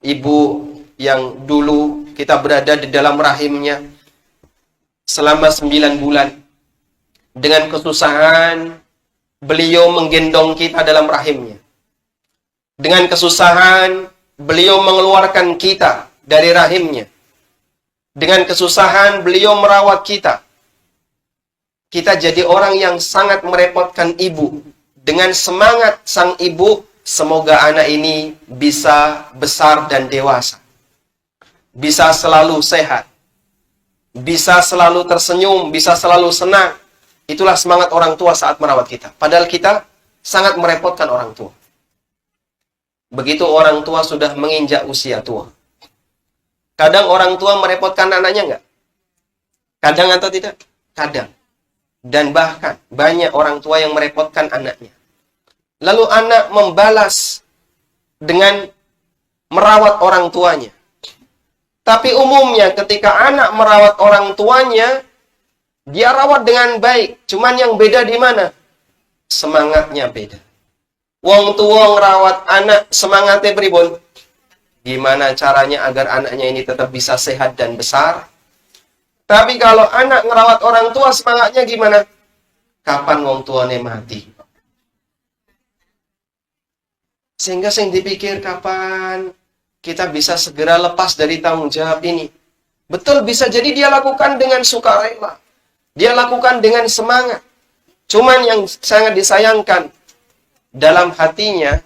Ibu yang dulu kita berada di dalam rahimnya selama 9 bulan. Dengan kesusahan, beliau menggendong kita dalam rahimnya. Dengan kesusahan, beliau mengeluarkan kita dari rahimnya. Dengan kesusahan, beliau merawat kita. Kita jadi orang yang sangat merepotkan ibu. Dengan semangat sang ibu, semoga anak ini bisa besar dan dewasa. Bisa selalu sehat. Bisa selalu tersenyum, bisa selalu senang. Itulah semangat orang tua saat merawat kita. Padahal kita sangat merepotkan orang tua. Begitu orang tua sudah menginjak usia tua. Kadang orang tua merepotkan anaknya enggak? Kadang atau tidak? Kadang. Dan bahkan banyak orang tua yang merepotkan anaknya. Lalu anak membalas dengan merawat orang tuanya. Tapi umumnya ketika anak merawat orang tuanya, dia rawat dengan baik. Cuman yang beda di mana? Semangatnya beda. Wong tua ngerawat anak, semangatnya pripun? Gimana caranya agar anaknya ini tetap bisa sehat dan besar? Tapi kalau anak ngerawat orang tua, semangatnya gimana? Kapan wong tuane mati? Sehingga yang dipikir kapan kita bisa segera lepas dari tanggung jawab ini. Betul, bisa jadi dia lakukan dengan sukarela. Dia lakukan dengan semangat. Cuman yang sangat disayangkan, dalam hatinya,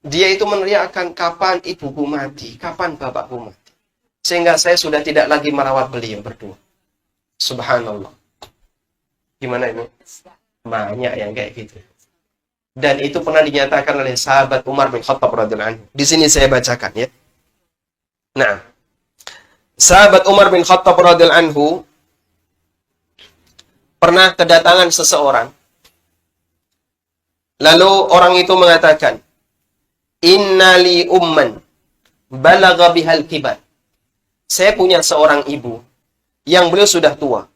dia itu meneriakkan, kapan ibuku mati, kapan bapakku mati. Sehingga saya sudah tidak lagi merawat beliau berdua. Subhanallah. Gimana ini? Banyak yang kayak gitu. Dan itu pernah dinyatakan oleh sahabat Umar bin Khattab radhiyallahu anhu. Di sini saya bacakan ya. Nah, sahabat Umar bin Khattab radhiyallahu anhu pernah kedatangan seseorang. Lalu orang itu mengatakan, "Innali umman balagha bihal kibar." Saya punya seorang ibu yang beliau sudah tua.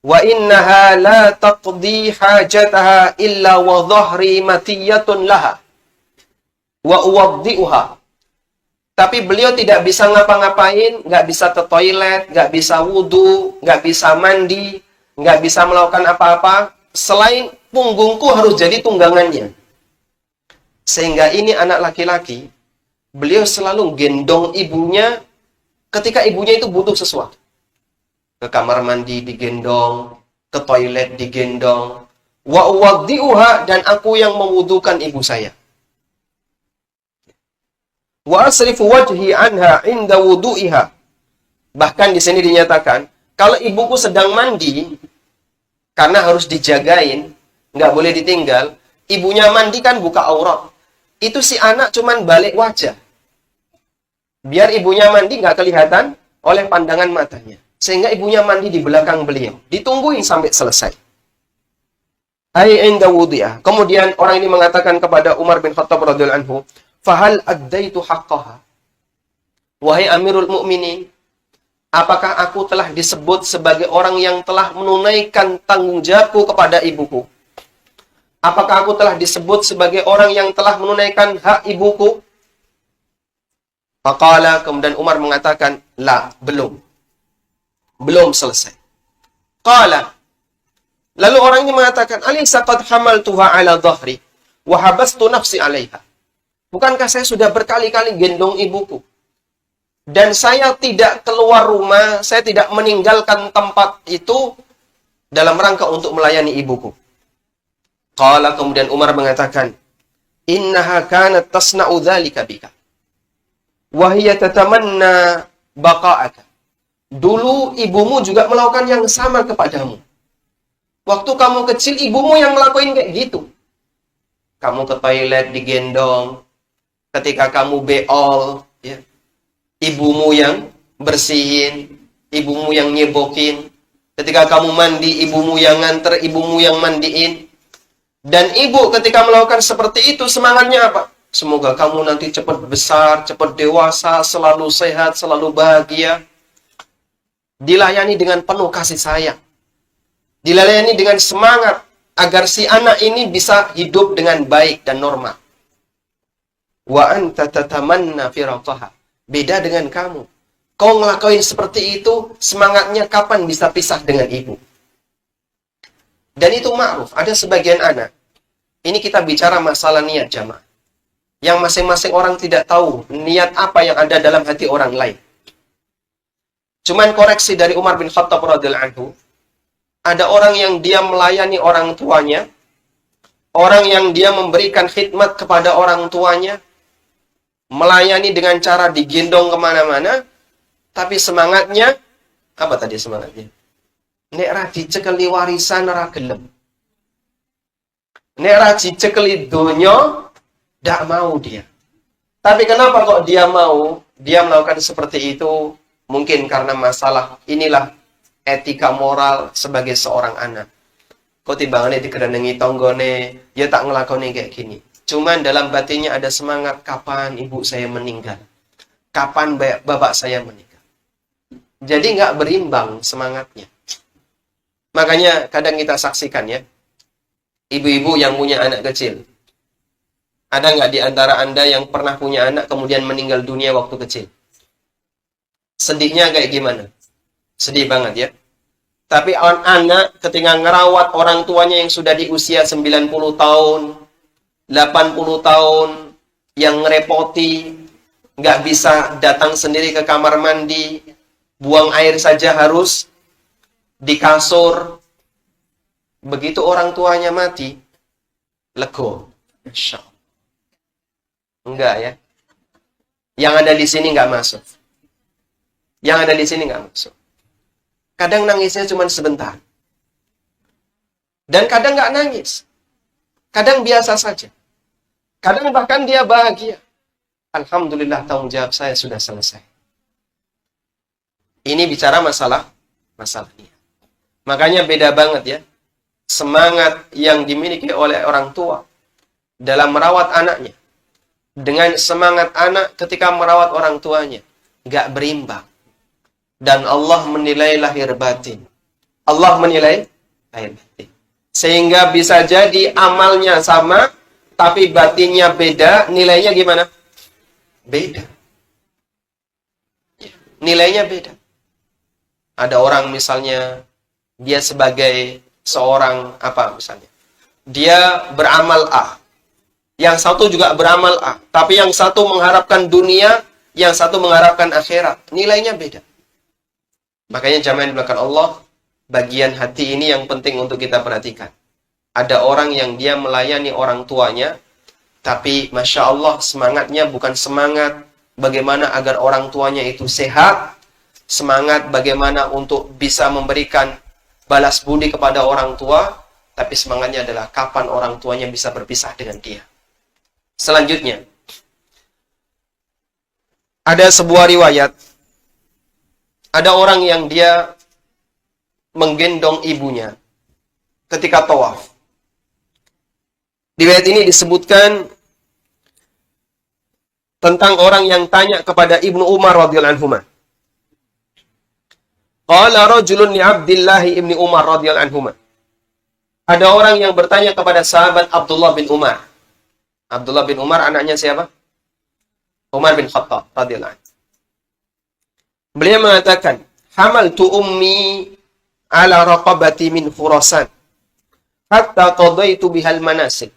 Wa innaha la taqdi hajataha illa wa dhahri matiyatun laha wa uwaddi'uha. Tapi beliau tidak bisa ngapa-ngapain, nggak bisa ke toilet, nggak bisa wudu, nggak bisa mandi, nggak bisa melakukan apa-apa selain punggungku harus jadi tunggangannya. Sehingga ini anak laki-laki, beliau selalu gendong ibunya ketika ibunya itu butuh sesuatu. Ke kamar mandi digendong, ke toilet digendong, wa uwaddi'uha, dan aku yang mewudukan ibu saya. Wa asrifu wajhi anha inda wudu'iha. Bahkan di sini dinyatakan, kalau ibuku sedang mandi, karena harus dijagain, nggak boleh ditinggal, ibunya mandi kan buka aurat. Itu si anak cuman balik wajah. Biar ibunya mandi nggak kelihatan oleh pandangan matanya. Sehingga ibunya mandi di belakang beliau. Ditungguin sampai selesai. Ai inda wudi'ah. Kemudian orang ini mengatakan kepada Umar bin Khattab radhiyallahu anhu, "Fahal addaitu haqqaha?" Wahai Amirul Mukminin, apakah aku telah disebut sebagai orang yang telah menunaikan tanggung jawabku kepada ibuku? Apakah aku telah disebut sebagai orang yang telah menunaikan hak ibuku? Faqala, kemudian Umar mengatakan, "La, belum. Belum selesai." Qala, lalu orang ini mengatakan, "Alaysa qad hamaltuha ala dhahri wa habastu nafsi 'alaiha." Bukankah saya sudah berkali-kali gendong ibuku? Dan saya tidak keluar rumah, saya tidak meninggalkan tempat itu dalam rangka untuk melayani ibuku. Qala, kemudian Umar mengatakan, "Innaha kanat tasna'u dzalika bika wa hiya tatamanna baqa'aka." Dulu ibumu juga melakukan yang sama kepadamu. Waktu kamu kecil, ibumu yang melakukan kayak gitu. Kamu ke toilet digendong. Ketika kamu beol, ya, ibumu yang bersihin, ibumu yang nyebokin. Ketika kamu mandi, ibumu yang nganter, ibumu yang mandiin. Dan ibu ketika melakukan seperti itu, semangatnya apa? Semoga kamu nanti cepat besar, cepat dewasa, selalu sehat, selalu bahagia. Dilayani dengan penuh kasih sayang. Dilayani dengan semangat. agar si anak ini bisa hidup dengan baik dan normal. Wa anta tatamanna firaqaha. Beda dengan kamu. Kau ngelakuin seperti itu, semangatnya kapan bisa pisah dengan ibu? Dan itu ma'ruf. Ada sebagian anak. Ini kita bicara masalah niat jamaah. Yang masing-masing orang tidak tahu niat apa yang ada dalam hati orang lain. Cuman koreksi dari Umar bin Khattab radhiyallahu anhu. Ada orang yang dia melayani orang tuanya, orang yang dia memberikan khidmat kepada orang tuanya, melayani dengan cara digendong kemana-mana, tapi semangatnya, apa tadi semangatnya? Nek ra dicekeli warisan ora gelem. Nek ra dicekeli donya, ndak mau dia. Tapi kenapa kok dia mau? Dia melakukan seperti itu, mungkin karena masalah inilah etika moral sebagai seorang anak. Kok timbangannya dikerendengi tonggone, ya tak ngelakoni kayak gini. Cuman dalam batinnya ada semangat, kapan ibu saya meninggal? Kapan bapak saya meninggal? Jadi nggak berimbang semangatnya. Makanya kadang kita saksikan ya, ibu-ibu yang punya anak kecil. Ada nggak di antara Anda yang pernah punya anak kemudian meninggal dunia waktu kecil? Sedihnya kayak gimana? Sedih banget ya. Tapi anak ketika ngerawat orang tuanya yang sudah di usia 90 tahun, 80 tahun, yang ngerepoti, nggak bisa datang sendiri ke kamar mandi, buang air saja harus di kasur. Begitu orang tuanya mati, lego. Masya Allah. Enggak ya. Yang ada di sini nggak masuk. Yang ada di sini nggak masuk. Kadang nangisnya cuma sebentar. Dan kadang nggak nangis. Kadang biasa saja. Kadang bahkan dia bahagia. Alhamdulillah, tanggung jawab saya sudah selesai. Ini bicara masalahnya. Makanya beda banget ya. Semangat yang dimiliki oleh orang tua dalam merawat anaknya dengan semangat anak ketika merawat orang tuanya nggak berimbang. Dan Allah menilai lahir batin. Allah menilai lahir batin. Sehingga bisa jadi amalnya sama, tapi batinnya beda, nilainya gimana? Beda. Nilainya beda. Ada orang misalnya, dia sebagai seorang, apa misalnya, dia beramal A. Yang satu juga beramal A. Tapi yang satu mengharapkan dunia, yang satu mengharapkan akhirat. Nilainya beda. Makanya jamaah di belakang Allah, bagian hati ini yang penting untuk kita perhatikan. Ada orang yang dia melayani orang tuanya, tapi Masya Allah semangatnya bukan semangat bagaimana agar orang tuanya itu sehat, semangat bagaimana untuk bisa memberikan balas budi kepada orang tua, tapi semangatnya adalah kapan orang tuanya bisa berpisah dengan dia. Selanjutnya, ada sebuah riwayat. Ada orang yang dia menggendong ibunya ketika tawaf. Di riwayat ini disebutkan tentang orang yang tanya kepada Ibnu Umar radhiyallahu anhu. Qala rajulun li Abdullah ibni Umar radhiyallahu anhu. Ada orang yang bertanya kepada sahabat Abdullah bin Umar. Abdullah bin Umar anaknya siapa? Umar bin Khattab radhiyallahu anhu. Beliau mengatakan, hamaltu ummi ala raqabati min Khurasan hatta qadaitu bihal manasik.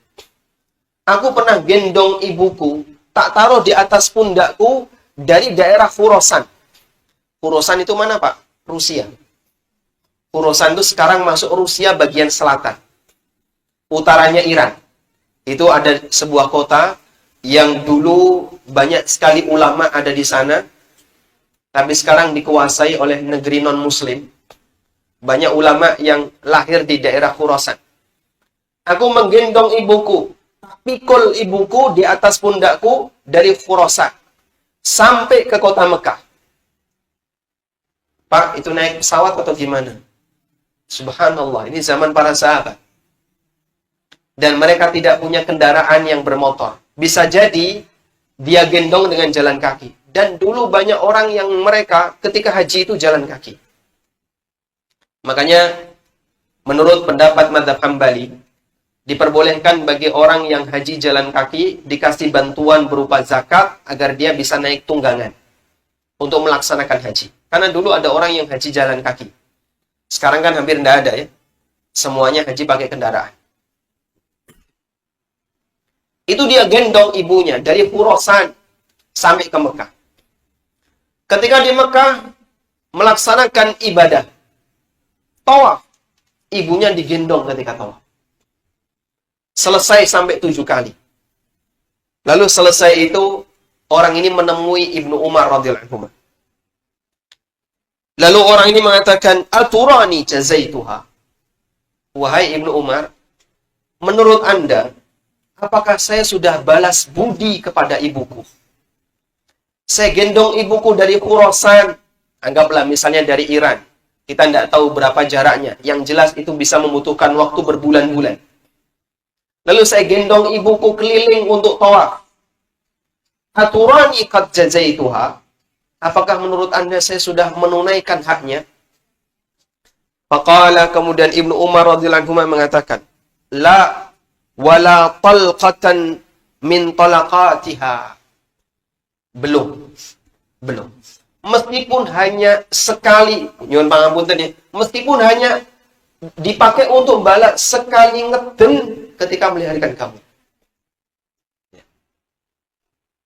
Aku pernah gendong ibuku, tak taruh di atas pundakku dari daerah Khurasan. Khurasan itu mana, Pak? Rusia. Khurasan itu sekarang masuk Rusia bagian selatan. Utaranya Iran. Itu ada sebuah kota yang dulu banyak sekali ulama ada di sana. Tapi sekarang dikuasai oleh negeri non-muslim. Banyak ulama yang lahir di daerah Khurasan. Aku menggendong ibuku. Pikul ibuku di atas pundakku dari Khurasan. Sampai ke kota Mekah. Pak, itu naik pesawat atau gimana? Subhanallah, ini zaman para sahabat. Dan mereka tidak punya kendaraan yang bermotor. Bisa jadi dia gendong dengan jalan kaki. Dan dulu banyak orang yang mereka ketika haji itu jalan kaki. Makanya menurut pendapat mazhab Hambali, Diperbolehkan bagi orang yang haji jalan kaki dikasih bantuan berupa zakat agar dia bisa naik tunggangan untuk melaksanakan haji. Karena dulu ada orang yang haji jalan kaki. Sekarang kan hampir tidak ada ya. Semuanya haji pakai kendaraan. Itu dia gendong ibunya dari Khurasan sampai ke Mekah. Ketika di Mekah melaksanakan ibadah tawaf, ibunya digendong ketika tawaf. Selesai sampai 7 kali. Lalu selesai itu, orang ini menemui Ibnu Umar radhiyallahu anhu. Lalu orang ini mengatakan, "Aturani jazaituha." Wahai Ibnu Umar, menurut Anda, apakah saya sudah balas budi kepada ibuku? Saya gendong ibuku dari Khurasan, anggaplah misalnya dari Iran. Kita tidak tahu berapa jaraknya. Yang jelas itu bisa membutuhkan waktu berbulan-bulan. Lalu saya gendong ibuku keliling untuk tawaf. Aturani qad jazaituha. Apakah menurut Anda saya sudah menunaikan haknya? Faqala, kemudian Ibnu Umar radhiyallahu anhu mengatakan, la wala talqatan min talaqatiha. Belum. Meskipun hanya sekali, nyuwun pangapunten ya, meskipun hanya dipakai untuk balas sekali ngeden ketika melahirkan kamu.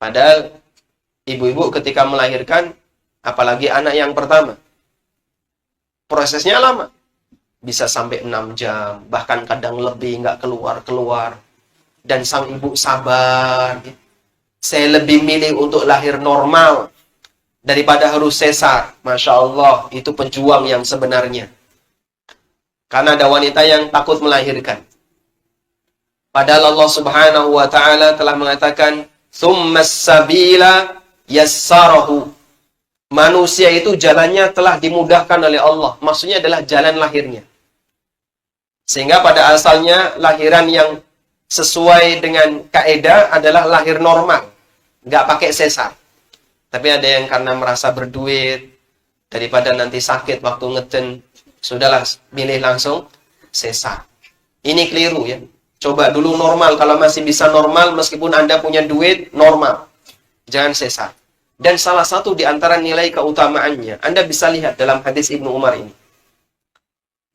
Padahal ibu-ibu ketika melahirkan, apalagi anak yang pertama, prosesnya lama. Bisa sampai 6 jam, bahkan kadang lebih, nggak keluar-keluar. Dan sang ibu sabar. Saya lebih milih untuk lahir normal daripada harus sesar. Masya Allah, itu pejuang yang sebenarnya. Karena ada wanita yang takut melahirkan. Padahal Allah Subhanahu wa Ta'ala telah mengatakan, "Tsummas sabila yassarahu." Manusia itu jalannya telah dimudahkan oleh Allah. Maksudnya adalah jalan lahirnya. Sehingga pada asalnya lahiran yang sesuai dengan kaidah adalah lahir normal. Nggak pakai sesar. Tapi ada yang karena merasa berduit, daripada nanti sakit waktu ngeden, sudahlah milih langsung sesar. Ini keliru ya. Coba dulu normal, kalau masih bisa normal, meskipun Anda punya duit, normal. Jangan sesar. Dan salah satu di antara nilai keutamaannya, Anda bisa lihat dalam hadis Ibnu Umar ini.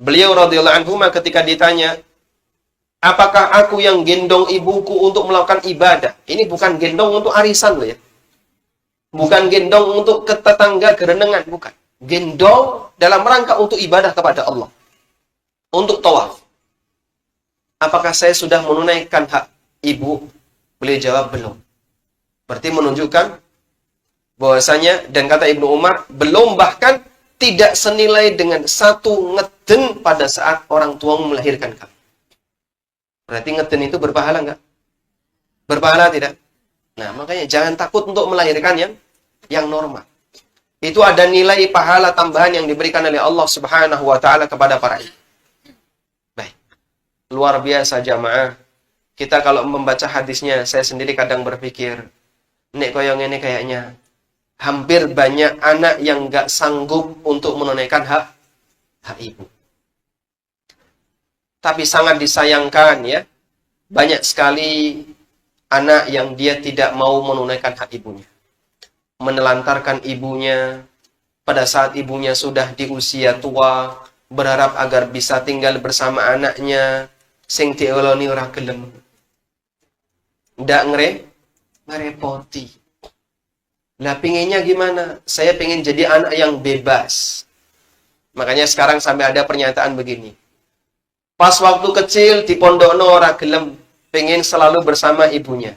Beliau radhiyallahu anhu ketika ditanya, apakah aku yang gendong ibuku untuk melakukan ibadah? Ini bukan gendong untuk arisan loh ya. Bukan gendong untuk ke tetangga gerenengan, bukan. Gendong dalam rangka untuk ibadah kepada Allah. Untuk tawaf. Apakah saya sudah menunaikan hak ibu? Beliau jawab belum. Berarti menunjukkan bahwasanya, dan kata Ibnu Umar, belum, bahkan tidak senilai dengan satu ngeden pada saat orang tuamu melahirkan kamu. Berarti ngeden itu berpahala nggak? Berpahala tidak? Nah, makanya jangan takut untuk melahirkan yang normal. Itu ada nilai pahala tambahan yang diberikan oleh Allah Subhanahu wa Ta'ala kepada para ibu. Luar biasa jamaah. Kita kalau membaca hadisnya, saya sendiri kadang berpikir, nek koyong ini kayaknya hampir banyak anak yang nggak sanggup untuk menunaikan hak ibu. Tapi sangat disayangkan ya, banyak sekali anak yang dia tidak mau menunaikan hak ibunya. Menelantarkan ibunya pada saat ibunya sudah di usia tua, berharap agar bisa tinggal bersama anaknya, sing dioloni ora gelem. Ndak ngerepoti. Lah pinginnya gimana? Saya pengen jadi anak yang bebas. Makanya sekarang sampai ada pernyataan begini. Pas waktu kecil di pondokno ora gelem, pengen selalu bersama ibunya.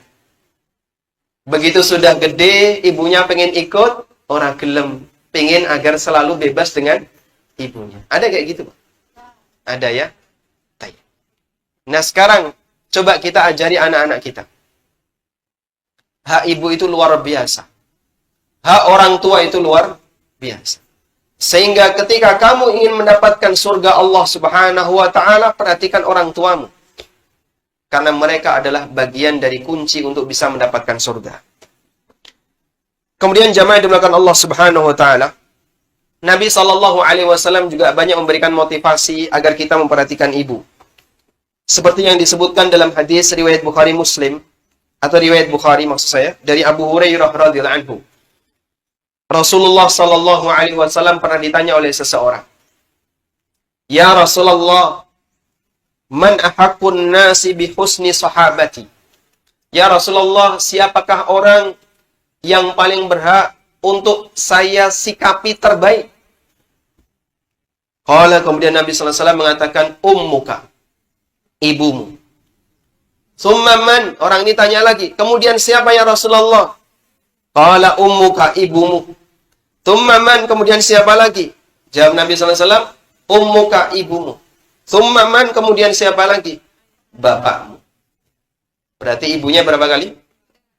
Begitu sudah gede, ibunya pengen ikut, ora gelem, pengen agar selalu bebas dengan ibunya. Ada kayak gitu, Pak? Ada ya? Nah sekarang, coba kita ajari anak-anak kita. Hak ibu itu luar biasa. Hak orang tua itu luar biasa. Sehingga ketika kamu ingin mendapatkan surga Allah Subhanahu wa Ta'ala, perhatikan orang tuamu. Karena mereka adalah bagian dari kunci untuk bisa mendapatkan surga. Kemudian jamaah dimulakan Allah Subhanahu wa Ta'ala, Nabi SAW juga banyak memberikan motivasi agar kita memperhatikan ibu. Seperti yang disebutkan dalam hadis riwayat Bukhari Muslim, atau riwayat Bukhari maksud saya, dari Abu Hurairah radhiyallahu anhu. Rasulullah sallallahu alaihi wasallam pernah ditanya oleh seseorang, "Ya Rasulullah, man ahaqqun nasi bi husni sahabati?" Ya Rasulullah, siapakah orang yang paling berhak untuk saya sikapi terbaik? Qala, kemudian Nabi sallallahu alaihi wasallam mengatakan, ummuka, ibumu. Summa man, orang ini tanya lagi, kemudian siapa ya Rasulullah? Qala ummuka, ibumu. Summa man, kemudian siapa lagi? Jawab Nabi sallallahu alaihi wasallam, ummuka, ibumu. Summa man, kemudian siapa lagi? Bapakmu. Berarti ibunya berapa kali?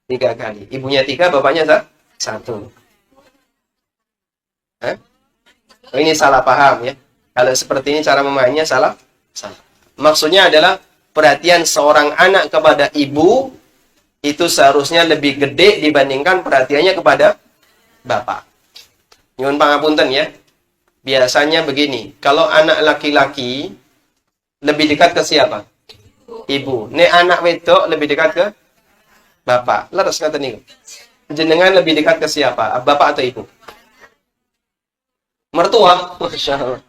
3 kali. Ibunya 3, bapaknya 1. Hah? Oh, ini salah paham ya. Kalau seperti ini cara memahaminya salah. Maksudnya adalah perhatian seorang anak kepada ibu itu seharusnya lebih gede dibandingkan perhatiannya kepada bapak. Nyuwun pangapunten ya. Biasanya begini, kalau anak laki-laki lebih dekat ke siapa? Ibu. Nek anak wedok lebih dekat ke bapak. Leres kata niku. Jenengan lebih dekat ke siapa? Bapak atau ibu? Mertua. Masya Allah.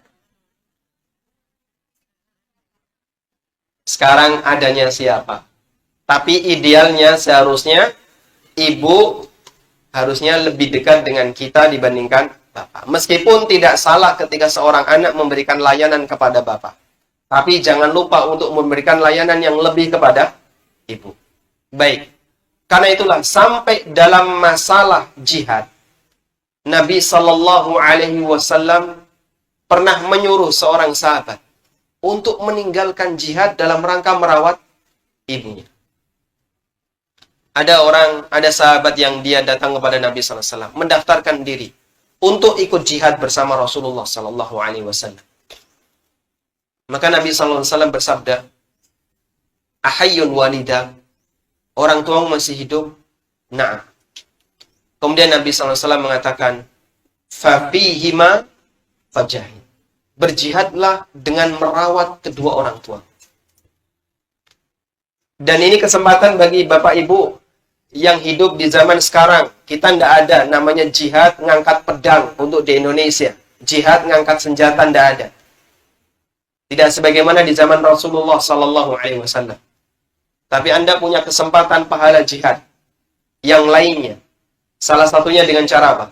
Sekarang adanya siapa? Tapi idealnya seharusnya ibu harusnya lebih dekat dengan kita dibandingkan bapak. Meskipun tidak salah ketika seorang anak memberikan layanan kepada bapak. Tapi jangan lupa untuk memberikan layanan yang lebih kepada ibu. Baik. Karena itulah sampai dalam masalah jihad, Nabi Shallallahu Alaihi Wasallam pernah menyuruh seorang sahabat untuk meninggalkan jihad dalam rangka merawat ibunya. Ada sahabat yang dia datang kepada Nabi Sallallahu Alaihi Wasallam mendaftarkan diri untuk ikut jihad bersama Rasulullah Sallallahu Alaihi Wasallam. Maka Nabi Sallallahu Alaihi Wasallam bersabda, "Ahayyun walida, orang tuamu masih hidup?" Na'am. Kemudian Nabi Sallallahu Alaihi Wasallam mengatakan, "Fafihima fajahid." Berjihadlah dengan merawat kedua orang tua. Dan ini kesempatan bagi bapak ibu yang hidup di zaman sekarang. Kita tidak ada namanya jihad ngangkat pedang untuk di Indonesia. Jihad ngangkat senjata tidak ada. Tidak sebagaimana di zaman Rasulullah Sallallahu Alaihi Wasallam. Tapi Anda punya kesempatan pahala jihad yang lainnya. Salah satunya dengan cara apa?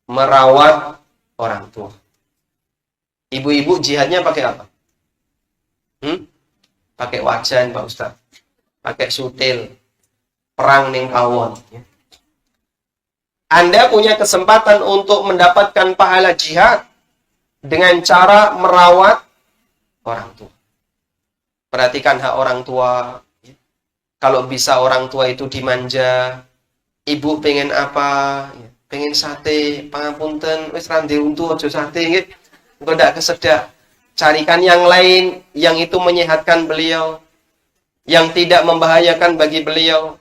Merawat orang tua. Ibu-ibu jihadnya pakai apa? Pakai wajan, Pak Ustaz. Pakai sutil. Perang ning kawon. Anda punya kesempatan untuk mendapatkan pahala jihad dengan cara merawat orang tua. Perhatikan hak orang tua. Kalau bisa orang tua itu dimanja. Ibu pengen apa? Pengen sate, pangapunten, wis rande untu aja sate nggih. Engko ndak kesedak. Carikan yang lain yang itu menyehatkan beliau, yang tidak membahayakan bagi beliau,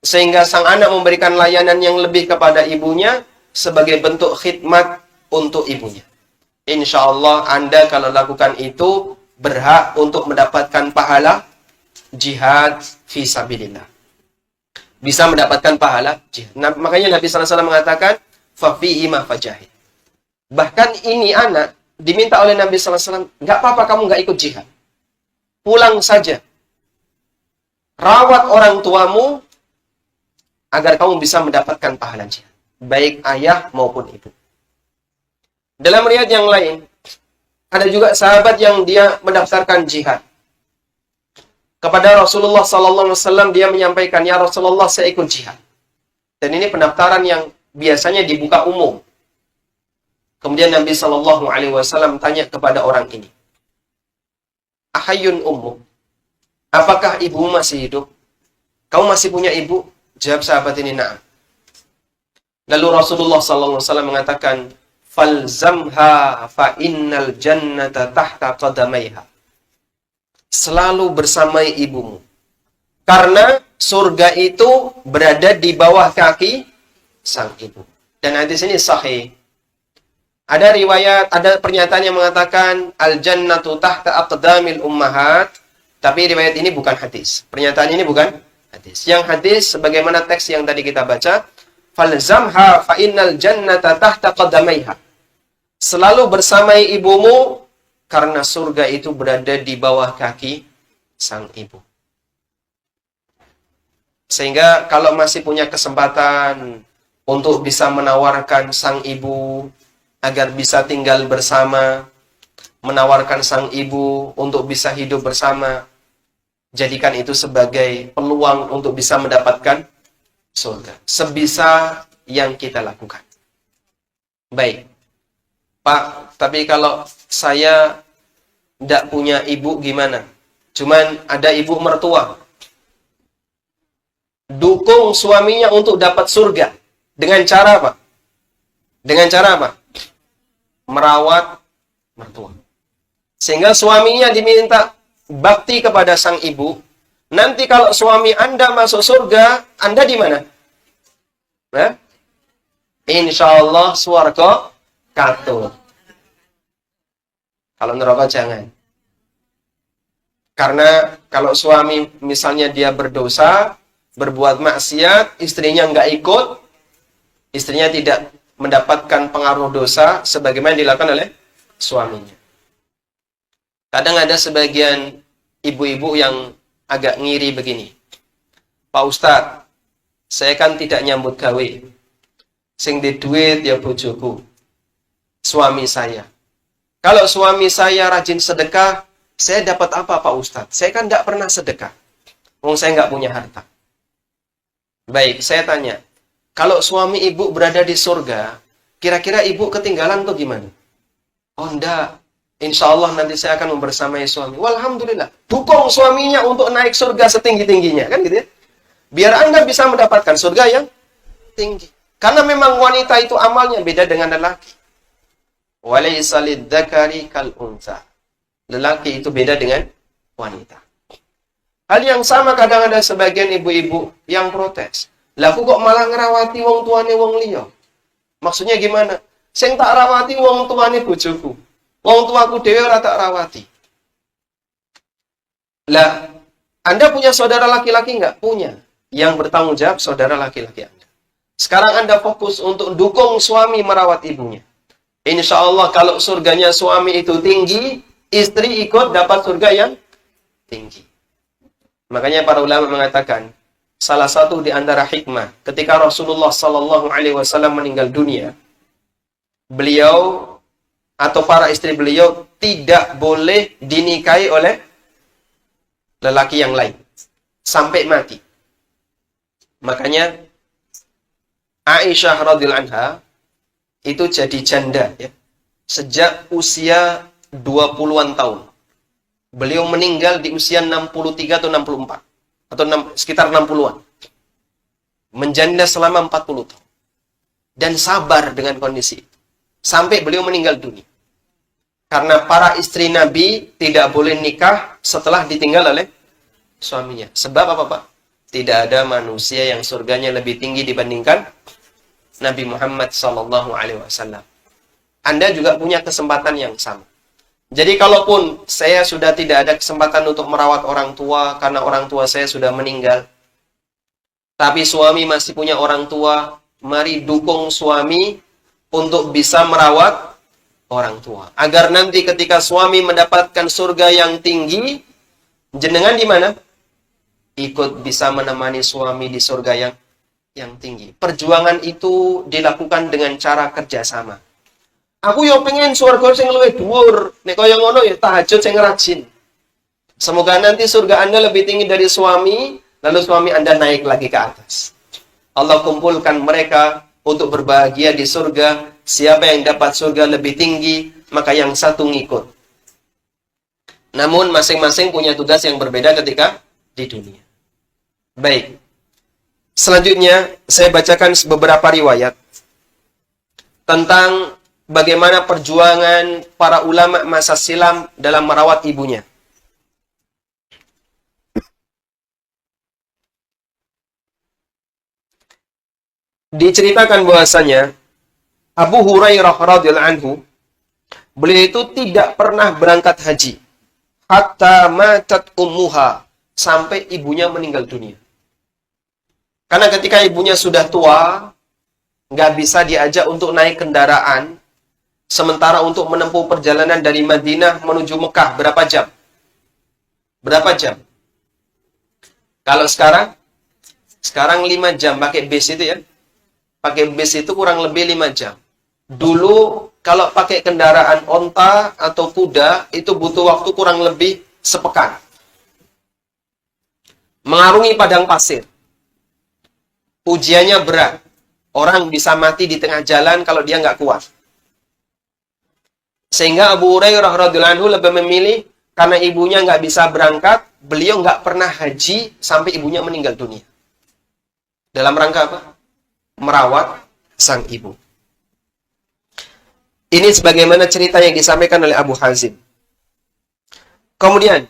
sehingga sang anak memberikan layanan yang lebih kepada ibunya sebagai bentuk khidmat untuk ibunya. Insya Allah Anda kalau lakukan itu berhak untuk mendapatkan pahala jihad fisabilillah. Bisa mendapatkan pahala jihad. Nah, makanya Nabi SAW mengatakan, "Fafihima fajahid." Bahkan ini anak diminta oleh Nabi SAW, nggak apa-apa kamu nggak ikut jihad. Pulang saja. Rawat orang tuamu agar kamu bisa mendapatkan pahala jihad. Baik ayah maupun ibu. Dalam riwayat yang lain, ada juga sahabat yang dia mendaftarkan jihad. Kepada Rasulullah SAW dia menyampaikan, "Ya Rasulullah, saya ikut jihad." Dan ini pendaftaran yang biasanya dibuka umum. Kemudian Nabi Shallallahu Alaihi Wasallam tanya kepada orang ini, "Ahayyun ummuk? Apakah ibu masih hidup? Kamu masih punya ibu?" Jawab sahabat ini, "Na'am." Lalu Rasulullah Shallallahu Alaihi Wasallam mengatakan, "Falzamha fa innal jannata tahta qadamaiha." Selalu bersamai ibumu, karena surga itu berada di bawah kaki sang ibu. Dan hadis ini sahih. Ada riwayat, ada pernyataan yang mengatakan al-jannatu tahta aqdamil ummahat, Tapi riwayat ini bukan hadis. Pernyataan ini bukan hadis. Yang hadis sebagaimana teks yang tadi kita baca, falzamha fa innal jannata tahta qadamaiha. Selalu bersamai ibumu karena surga itu berada di bawah kaki sang ibu. Sehingga kalau masih punya kesempatan untuk bisa menawarkan sang ibu agar bisa tinggal bersama, menawarkan sang ibu untuk bisa hidup bersama, jadikan itu sebagai peluang untuk bisa mendapatkan surga. Sebisa yang kita lakukan. Baik. Pak, tapi kalau saya tidak punya ibu gimana? Cuman ada ibu mertua. Dukung suaminya untuk dapat surga. Dengan cara apa? Dengan cara apa? Merawat mertua. Sehingga suaminya diminta bakti kepada sang ibu. Nanti kalau suami Anda masuk surga, Anda di mana? Insya Allah swarga katut. Kalau neraka jangan. Karena kalau suami misalnya dia berdosa, berbuat maksiat, istrinya nggak ikut, istrinya tidak mendapatkan pengaruh dosa sebagaimana dilakukan oleh suaminya. Kadang ada sebagian ibu-ibu yang agak ngiri begini. Pak Ustadz, saya kan tidak nyambut gawe. Sing di duit ya bojoku, suami saya. Kalau suami saya rajin sedekah, saya dapat apa Pak Ustadz? Saya kan tidak pernah sedekah. Wong saya nggak punya harta. Baik, saya tanya. Kalau suami ibu berada di surga, kira-kira ibu ketinggalan tuh gimana? Oh enggak. Insya Allah nanti saya akan membersamai suami. Walhamdulillah. Dukung suaminya untuk naik surga setinggi-tingginya. Kan gitu ya. Biar Anda bisa mendapatkan surga yang tinggi. Karena memang wanita itu amalnya beda dengan lelaki. Walaysa lidzakari kal untha. Lelaki itu beda dengan wanita. Hal yang sama kadang ada sebagian ibu-ibu yang protes. Lah aku kok malah ngerawati wong tuane wong liya? Maksudnya gimana? Sing tak rawati wong tuane bojoku. Wong tuaku dhewe ora tak rawati. Lah, Anda punya saudara laki-laki enggak? Punya. Yang bertanggung jawab saudara laki-laki Anda. Sekarang Anda fokus untuk dukung suami merawat ibunya. Insya Allah kalau surganya suami itu tinggi, istri ikut dapat surga yang tinggi. Makanya para ulama mengatakan, salah satu di antara hikmah ketika Rasulullah Sallallahu Alaihi Wasallam meninggal dunia, beliau atau para istri beliau tidak boleh dinikahi oleh lelaki yang lain sampai mati. Makanya Aisyah radhiyallahu anha itu jadi janda ya, sejak usia 20-an tahun. Beliau meninggal di usia 63 atau 64 atau sekitar 60-an. Menjanda selama 40 tahun. Dan sabar dengan kondisi itu. Sampai beliau meninggal dunia. Karena para istri Nabi tidak boleh nikah setelah ditinggal oleh suaminya. Sebab apa, Pak? Tidak ada manusia yang surganya lebih tinggi dibandingkan Nabi Muhammad SAW. Anda juga punya kesempatan yang sama. Jadi kalaupun saya sudah tidak ada kesempatan untuk merawat orang tua karena orang tua saya sudah meninggal, tapi suami masih punya orang tua, mari dukung suami untuk bisa merawat orang tua. Agar nanti ketika suami mendapatkan surga yang tinggi, jenengan di mana? Ikut bisa menemani suami di surga yang tinggi. Perjuangan itu dilakukan dengan cara kerjasama. Aku yo pengen surga sing luwih dhuwur. Nek kaya ngono ya tahajud sing rajin. Semoga nanti surga Anda lebih tinggi dari suami, lalu suami Anda naik lagi ke atas. Allah kumpulkan mereka untuk berbahagia di surga. Siapa yang dapat surga lebih tinggi, maka yang satu ngikut. Namun masing-masing punya tugas yang berbeda ketika di dunia. Baik. Selanjutnya saya bacakan beberapa riwayat tentang bagaimana perjuangan para ulama masa silam dalam merawat ibunya. Diceritakan bahwasanya Abu Hurairah radhiyallahu anhu, beliau itu tidak pernah berangkat haji. hatta matat ummuha, sampai ibunya meninggal dunia. Karena ketika ibunya sudah tua, nggak bisa diajak untuk naik kendaraan, sementara untuk menempuh perjalanan dari Madinah menuju Mekah berapa jam? Berapa jam? Kalau sekarang 5 jam pakai bis itu ya. Pakai bis itu kurang lebih 5 jam. Dulu kalau pakai kendaraan onta atau kuda itu butuh waktu kurang lebih sepekan. Mengarungi padang pasir. Ujiannya berat. Orang bisa mati di tengah jalan kalau dia nggak kuat. Sehingga Abu Hurairah radhiyallahu anhu lebih memilih, karena ibunya nggak bisa berangkat, beliau nggak pernah haji sampai ibunya meninggal dunia. Dalam rangka apa? Merawat sang ibu. Ini sebagaimana cerita yang disampaikan oleh Abu Hazim. Kemudian,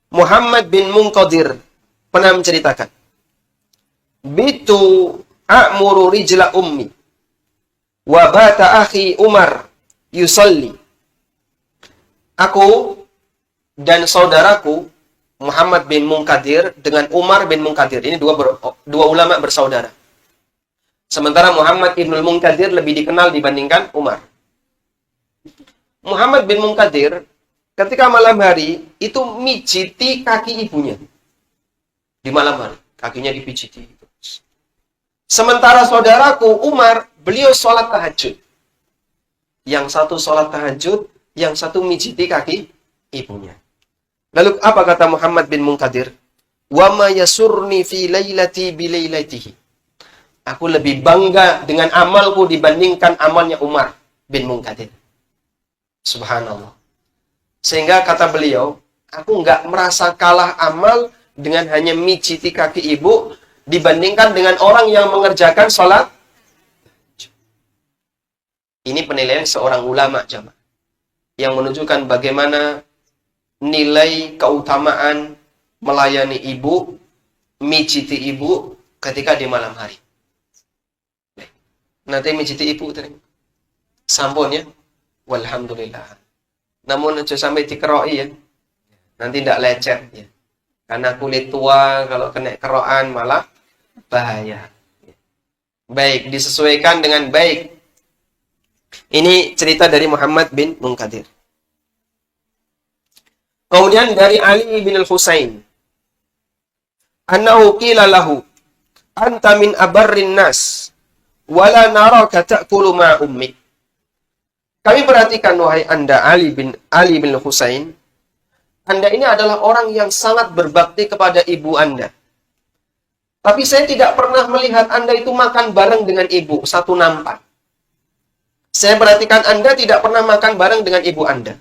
Muhammad bin Munqadir pernah menceritakan, Bitu a'muru rijla ummi, wa bata akhi Umar yusalli. Aku dan saudaraku Muhammad bin Munqadir dengan Umar bin Munqadir, ini dua ulama bersaudara. Sementara Muhammad ibnul Munqadir lebih dikenal dibandingkan Umar. Muhammad bin Munqadir ketika malam hari itu mijiti kaki ibunya. Di malam hari, kakinya dipijiti. Sementara saudaraku Umar, beliau sholat tahajud. Yang satu sholat tahajud, yang satu mijiti kaki ibunya. Lalu apa kata Muhammad bin Munqadir? Wa ma yasurni fi lailati bi lailatihi. Aku lebih bangga dengan amalku dibandingkan amalnya Umar bin Munqadir. Subhanallah. Sehingga kata beliau, aku nggak merasa kalah amal dengan hanya mijiti kaki ibu dibandingkan dengan orang yang mengerjakan sholat. Ini penilaian seorang ulama jamaah yang menunjukkan bagaimana nilai keutamaan melayani ibu, mijiti ibu ketika di malam hari. Nanti mijiti ibu sampun ya. Walhamdulillah. Namun aja sampai dikeroi ya. Nanti tidak lecet ya. Karena kulit tua kalau kena kerokan malah bahaya. Baik, disesuaikan dengan baik. Ini cerita dari Muhammad bin Munqadir. Kemudian dari Ali bin Al-Husain. Annahu qila lahu, anta min abarrin nas, wala naraka ta'kulu ma ummik. Kami perhatikan wahai Anda Ali bin Husain, Anda ini adalah orang yang sangat berbakti kepada ibu Anda. Tapi saya tidak pernah melihat Anda itu makan bareng dengan ibu, satu nampan. Saya perhatikan Anda tidak pernah makan bareng dengan ibu Anda.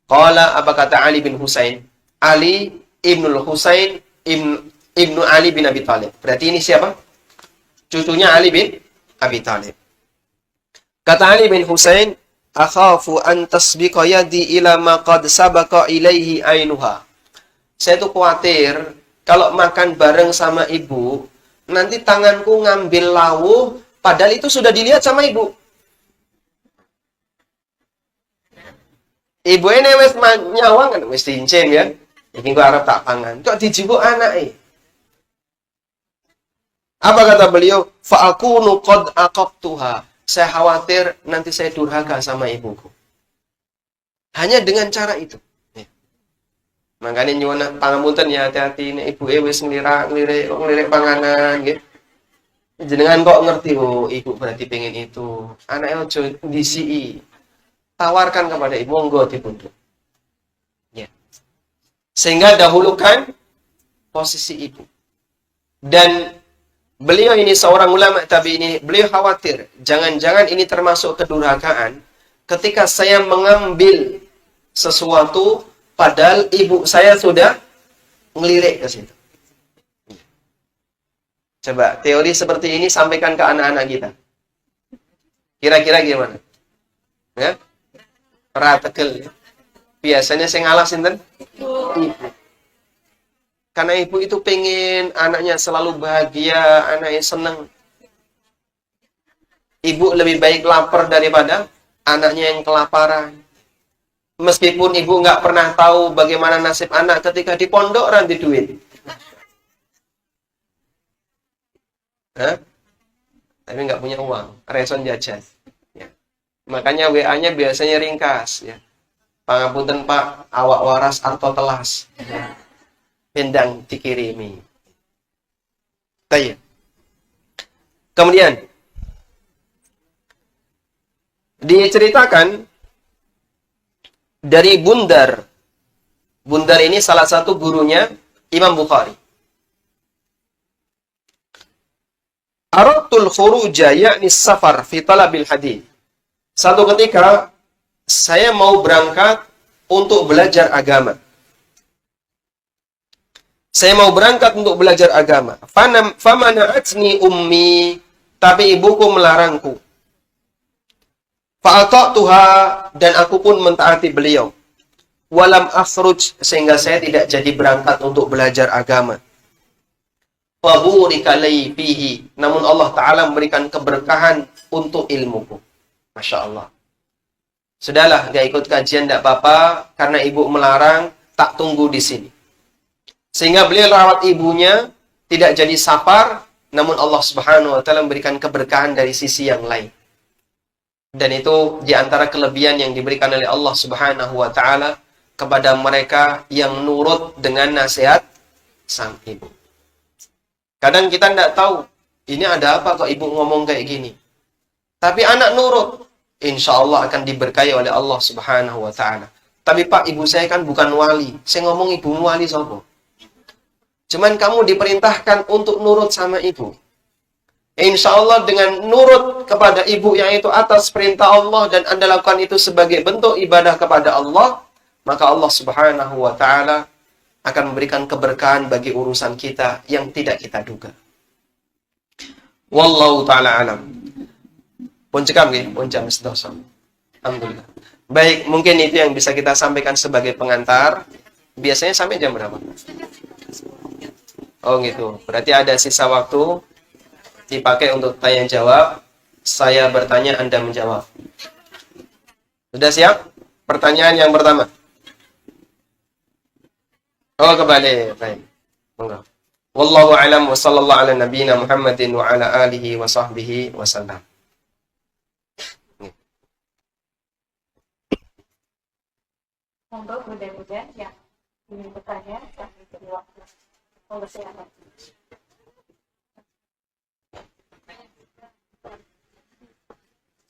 Qala, apa kata Ali bin Husain? Ali ibnul Husain ibnu Ali bin Abi Thalib. Berarti ini siapa? Cucunya Ali bin Abi Thalib. Kata Ali bin Husain, akhafu an tasbiqa yadi ila ma qad sabaqa ilaihi ainuha. Saya tuh khawatir kalau makan bareng sama ibu, nanti tanganku ngambil lawuh padahal itu sudah dilihat sama ibu. Ibu ini wis nyawang kan wis diincen ya. Iki kok arep tak pangan. Kok dijibuk anake. Apa kata beliau? Fa akunu qad aqabtuha. Saya khawatir nanti saya durhaka sama ibuku. Hanya dengan cara itu. Ya. Makanya nyuwun pangapunten ya, hati-hati nek ibuke wis nglirik panganan nggih. Jenengan kok ngerti oh ibu berarti pengen itu. Anake aja ndisiki. Tawarkan kepada ibu, monggo dipundhut. Ya. Sehingga dahulukan posisi ibu. Dan beliau ini seorang ulama tabi'in ini, beliau khawatir, jangan-jangan ini termasuk kedurhakaan ketika saya mengambil sesuatu padahal ibu saya sudah ngelirik ke situ. Coba teori seperti ini sampaikan ke anak-anak kita. Kira-kira gimana? Ya? Rategel. Biasanya saya ngalah sinten? Ibu. Karena ibu itu pengen anaknya selalu bahagia, anaknya senang. Ibu lebih baik lapar daripada anaknya yang kelaparan. Meskipun ibu nggak pernah tahu bagaimana nasib anak ketika di pondok ranti duit. Hah? Tapi nggak punya uang, reson jajan. Ya. Makanya WA-nya biasanya ringkas. Ya. Pangapunten Pak, awak waras arto telas. Ya. Hendang dikirimi. Tanya. Kemudian diceritakan dari Bundar. Bundar ini salah satu gurunya Imam Bukhari. Aratul khuruja ya'ni safar fi talabil hadith. Satu ketika saya mau berangkat untuk belajar agama. Saya mau berangkat untuk belajar agama. Famana'atni ummi, tapi ibuku melarangku. Fa'ata'tuha, dan aku pun mentaati beliau. Walam akhruj, sehingga saya tidak jadi berangkat untuk belajar agama. Faburika li fihi, namun Allah Ta'ala memberikan keberkahan untuk ilmuku. Masya Allah. Sudahlah, gak ikut kajian tidak apa-apa, karena ibu melarang, tak tunggu di sini. Sehingga beliau rawat ibunya, tidak jadi safar, namun Allah Subhanahu wa Ta'ala memberikan keberkahan dari sisi yang lain. Dan itu diantara kelebihan yang diberikan oleh Allah Subhanahu wa Ta'ala kepada mereka yang nurut dengan nasihat sang ibu. Kadang kita tidak tahu, ini ada apa kok ibu ngomong kayak gini. Tapi anak nurut, insya Allah akan diberkahi oleh Allah Subhanahu wa Ta'ala. Tapi Pak, ibu saya kan bukan wali. Saya ngomong ibu wali sopo. Cuman kamu diperintahkan untuk nurut sama ibu. Insya Allah dengan nurut kepada ibu yang itu atas perintah Allah dan Anda lakukan itu sebagai bentuk ibadah kepada Allah, maka Allah Subhanahu wa Ta'ala akan memberikan keberkahan bagi urusan kita yang tidak kita duga. Wallahu ta'ala alam. Pun cekam nggih, pun jam sedoso. Alhamdulillah. Baik, mungkin itu yang bisa kita sampaikan sebagai pengantar. Biasanya sampai jam berapa? Oh gitu. Berarti ada sisa waktu dipakai untuk tanya jawab. Saya bertanya, Anda menjawab. Sudah siap? Pertanyaan yang pertama. Oh, kembali. Baik. Monggo. Wallahu a'lam wa sallallahu ala nabiyyina Muhammadin wa ala alihi wa sahbihi wa sallam. Monggo mudah-mudahan yang ingin bertanya kami beri waktu. Monggo silakan.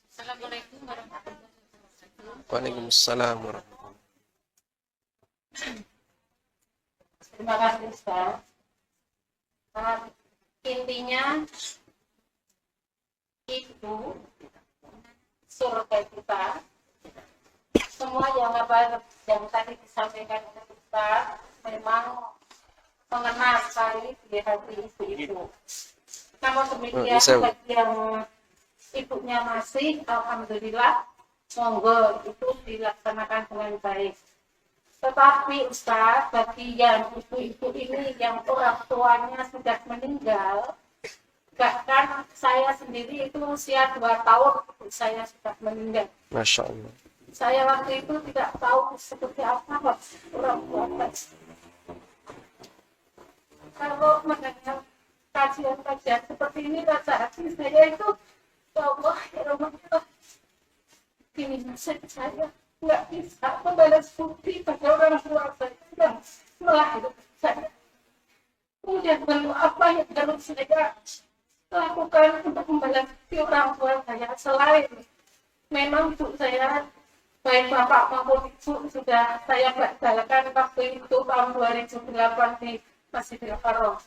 Assalamualaikum warahmatullahi wabarakatuh. Waalaikumsalam warahmatullahi wabarakatuh. Terima kasih Ustaz. Intinya ibu surga kita semua yang tadi disampaikan oleh Ustaz memang mengenal sekali di hati ibu-ibu. Namun demikian bagi yang ibunya masih, alhamdulillah, monggo itu dilaksanakan dengan baik. Tetapi Ustaz, bagi yang ibu-ibu ini yang orang tuanya sudah meninggal, bahkan saya sendiri itu usia 2 tahun saya sudah meninggal. Masya Allah. Saya waktu itu tidak tahu seperti apa orang tua saya. Kalau mendengar kajian-kajian seperti ini, rasa hati saya itu, ya Allah, ya Rabbah, ini nasib saya nggak bisa membalas budi pada orang tua saya yang melahirkan saya. Kemudian apa yang harus saya lakukan untuk membalas budi orang tua saya selain memang ibu saya, baik bapak maupun ibu, sudah saya batalkan waktu itu tahun 2008 di Masjidil Haram.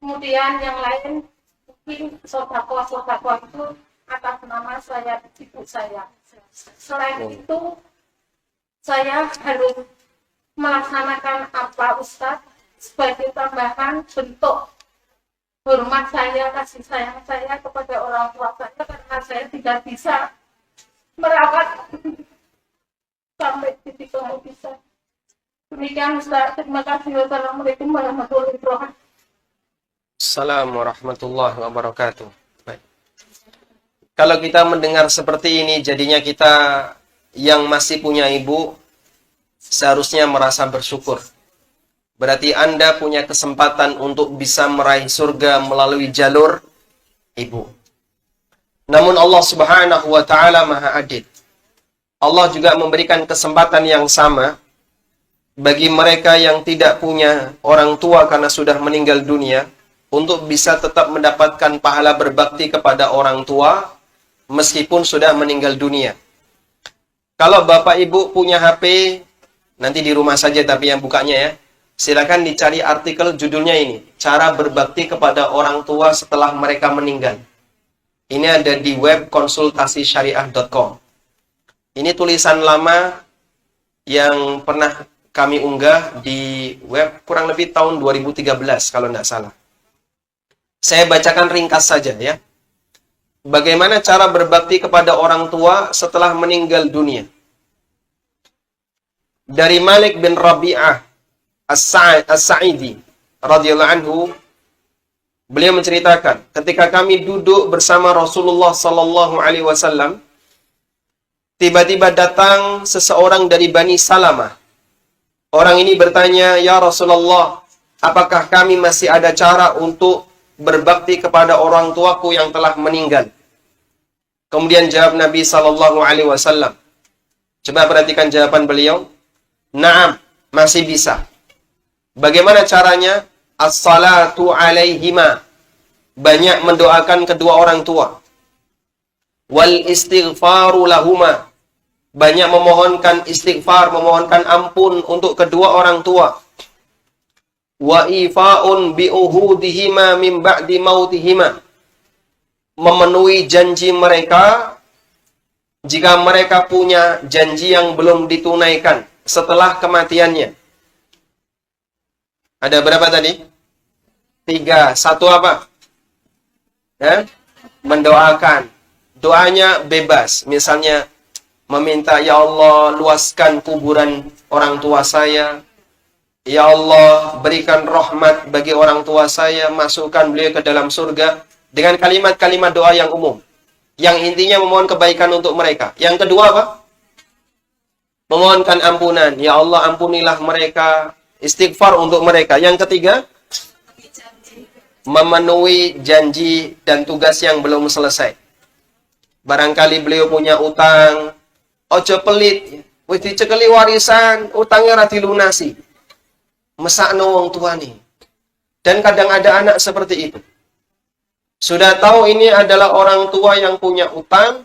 Kemudian yang lain mungkin sodako-sodako itu atas nama saya, ibu saya. Selain itu saya harus melaksanakan apa Ustadz sebagai tambahan bentuk hormat saya, kasih sayang saya kepada orang tua saya, karena saya tidak bisa merawat sampai titik yang bisa. Demikian Ustaz, terima kasih. Wassalamualaikum warahmatullahi wabarakatuh. Assalamualaikum warahmatullahi wabarakatuh. Baik. Kalau kita mendengar seperti ini, jadinya kita yang masih punya ibu seharusnya merasa bersyukur. Berarti Anda punya kesempatan untuk bisa meraih surga melalui jalur ibu. Namun Allah Subhanahu wa taala Maha Adil. Allah juga memberikan kesempatan yang sama bagi mereka yang tidak punya orang tua karena sudah meninggal dunia untuk bisa tetap mendapatkan pahala berbakti kepada orang tua meskipun sudah meninggal dunia. Kalau Bapak Ibu punya HP, nanti di rumah saja tapi yang bukanya ya. Silakan dicari artikel judulnya ini, cara berbakti kepada orang tua setelah mereka meninggal. Ini ada di web konsultasisyariah.com. Ini tulisan lama yang pernah kami unggah di web kurang lebih tahun 2013 kalau tidak salah. Saya bacakan ringkas saja ya. Bagaimana cara berbakti kepada orang tua setelah meninggal dunia. Dari Malik bin Rabi'ah As-Sa'idi radhiyallahu anhu, beliau menceritakan, ketika kami duduk bersama Rasulullah sallallahu alaihi wasallam, tiba-tiba datang seseorang dari Bani Salamah. Orang ini bertanya, "Ya Rasulullah, apakah kami masih ada cara untuk berbakti kepada orang tuaku yang telah meninggal?" Kemudian jawab Nabi sallallahu alaihi wasallam. Coba perhatikan jawaban beliau. "Na'am, masih bisa." Bagaimana caranya? As-salatu alaihima. Banyak mendoakan kedua orang tua. Wal istighfaru lahuma. Banyak memohonkan istighfar, memohonkan ampun untuk kedua orang tua. Wa ifa'un bi'uhudihima min ba'di mautihima. Memenuhi janji mereka jika mereka punya janji yang belum ditunaikan setelah kematiannya. Ada berapa tadi? 3. Satu apa? Ya? Mendoakan. Doanya bebas. Misalnya meminta, "Ya Allah, luaskan kuburan orang tua saya. Ya Allah, berikan rahmat bagi orang tua saya. Masukkan beliau ke dalam surga." Dengan kalimat-kalimat doa yang umum. Yang intinya memohon kebaikan untuk mereka. Yang kedua apa? Memohonkan ampunan. "Ya Allah, ampunilah mereka." Istighfar untuk mereka. Yang ketiga, memenuhi janji dan tugas yang belum selesai. Barangkali beliau punya utang, ojo pelit, wis dicekeli warisan, utangnya ra dilunasi. Mesakno wong tuane. Dan kadang ada anak seperti itu. Sudah tahu ini adalah orang tua yang punya utang,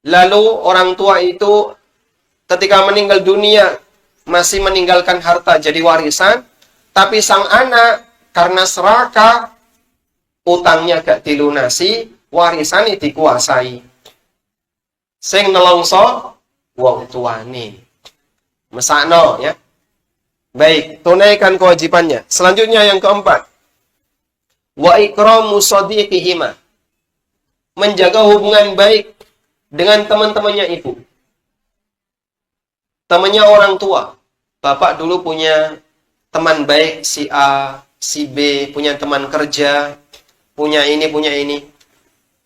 lalu orang tua itu ketika meninggal dunia masih meninggalkan harta jadi warisan, tapi sang anak karena serakah, utangnya gak dilunasi, warisan dikuasai. Sing nelongso wong tuane. Mesakno ya. Baik, tunaikan kewajibannya. Selanjutnya yang keempat. Wa ikramu shadiqihima. Menjaga hubungan baik dengan teman-temannya ibu. Temannya orang tua. Bapak dulu punya teman baik, si A, si B, punya teman kerja, punya ini.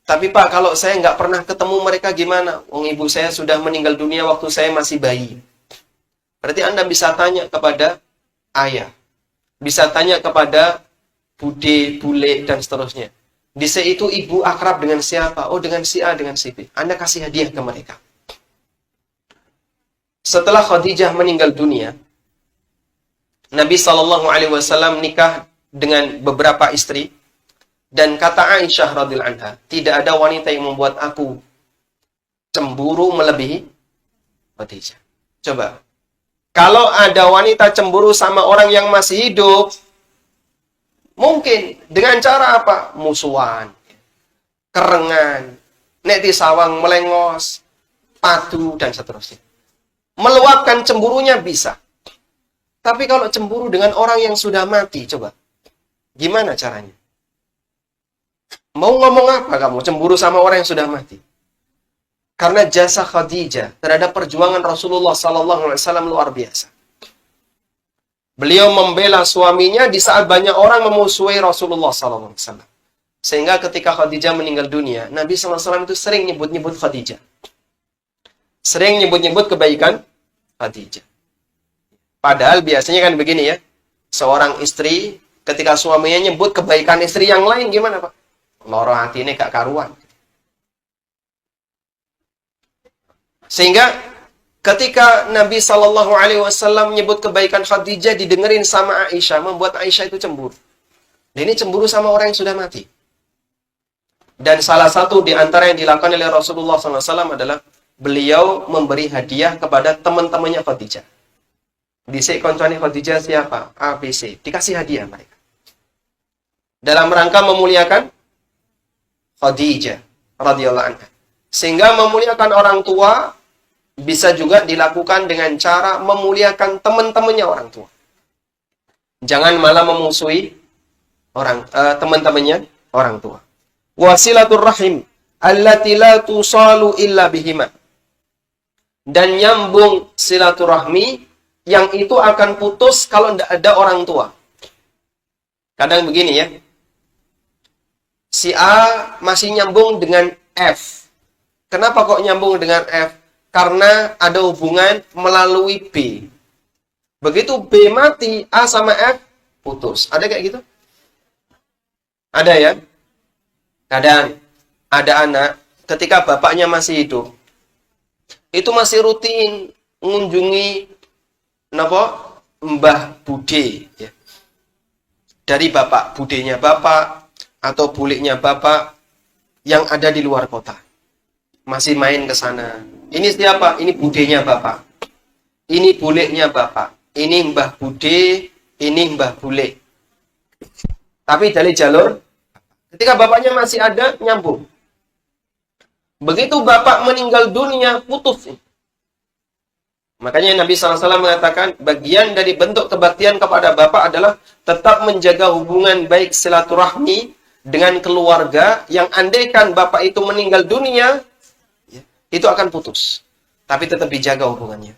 Tapi Pak, kalau saya nggak pernah ketemu mereka gimana? Wong ibu saya sudah meninggal dunia waktu saya masih bayi. Berarti Anda bisa tanya kepada ayah. Bisa tanya kepada bude, bule, dan seterusnya. Di itu ibu akrab dengan siapa? Oh, dengan si A, dengan si B. Anda kasih hadiah ke mereka. Setelah Khadijah meninggal dunia, Nabi SAW nikah dengan beberapa istri, dan kata Aisyah radhiyallahu anha, tidak ada wanita yang membuat aku cemburu melebihi Khadijah. Coba, kalau ada wanita cemburu sama orang yang masih hidup, mungkin dengan cara apa? Musuhan, kerengan, nek di sawang melengos, padu, dan seterusnya. Meluapkan cemburunya bisa. Tapi kalau cemburu dengan orang yang sudah mati, coba. Gimana caranya? Mau ngomong apa kamu cemburu sama orang yang sudah mati? Karena jasa Khadijah terhadap perjuangan Rasulullah SAW luar biasa. Beliau membela suaminya di saat banyak orang memusuhi Rasulullah SAW. Sehingga ketika Khadijah meninggal dunia, Nabi SAW itu sering nyebut-nyebut Khadijah. sering nyebut-nyebut kebaikan Khadijah. Padahal biasanya kan begini ya, seorang istri ketika suaminya nyebut kebaikan istri yang lain gimana Pak? Loro hati ini gak karuan. Sehingga ketika Nabi Shallallahu Alaihi Wasallam menyebut kebaikan Khadijah didengerin sama Aisyah, membuat Aisyah itu cemburu. Dan ini cemburu sama orang yang sudah mati. Dan salah satu di antara yang dilakukan oleh Rasulullah SAW adalah beliau memberi hadiah kepada teman-temannya Khadijah. Dhisik koncone Khadijah siapa? A, B, C. Dikasih hadiah mereka. Dalam rangka memuliakan Khadijah radhiyallahu anha. Sehingga memuliakan orang tua bisa juga dilakukan dengan cara memuliakan teman-temannya orang tua. Jangan malah memusuhi teman-temannya orang tua. Wasilatur rahim allati la tusalu illa bihima. Dan nyambung silaturahmi yang itu akan putus kalau tidak ada orang tua. Kadang begini ya. Si A masih nyambung dengan F. Kenapa kok nyambung dengan F? Karena ada hubungan melalui B. Begitu B mati, A sama F putus. Ada kayak gitu? Ada ya? Kadang ada anak ketika bapaknya masih hidup, itu masih rutin mengunjungi Mbah Bude ya. Dari bapak, budenya bapak atau buliknya bapak yang ada di luar kota. Masih main ke sana. Ini siapa? Ini budenya bapak. Ini buliknya bapak. Ini Mbah Bude, ini Mbah Bule. Tapi dari jalur ketika bapaknya masih ada, nyambung. Begitu bapak meninggal dunia, putus. Makanya Nabi SAW mengatakan, bagian dari bentuk kebaktian kepada bapak adalah tetap menjaga hubungan baik silaturahmi dengan keluarga yang andaikan bapak itu meninggal dunia, itu akan putus. Tapi tetap dijaga hubungannya.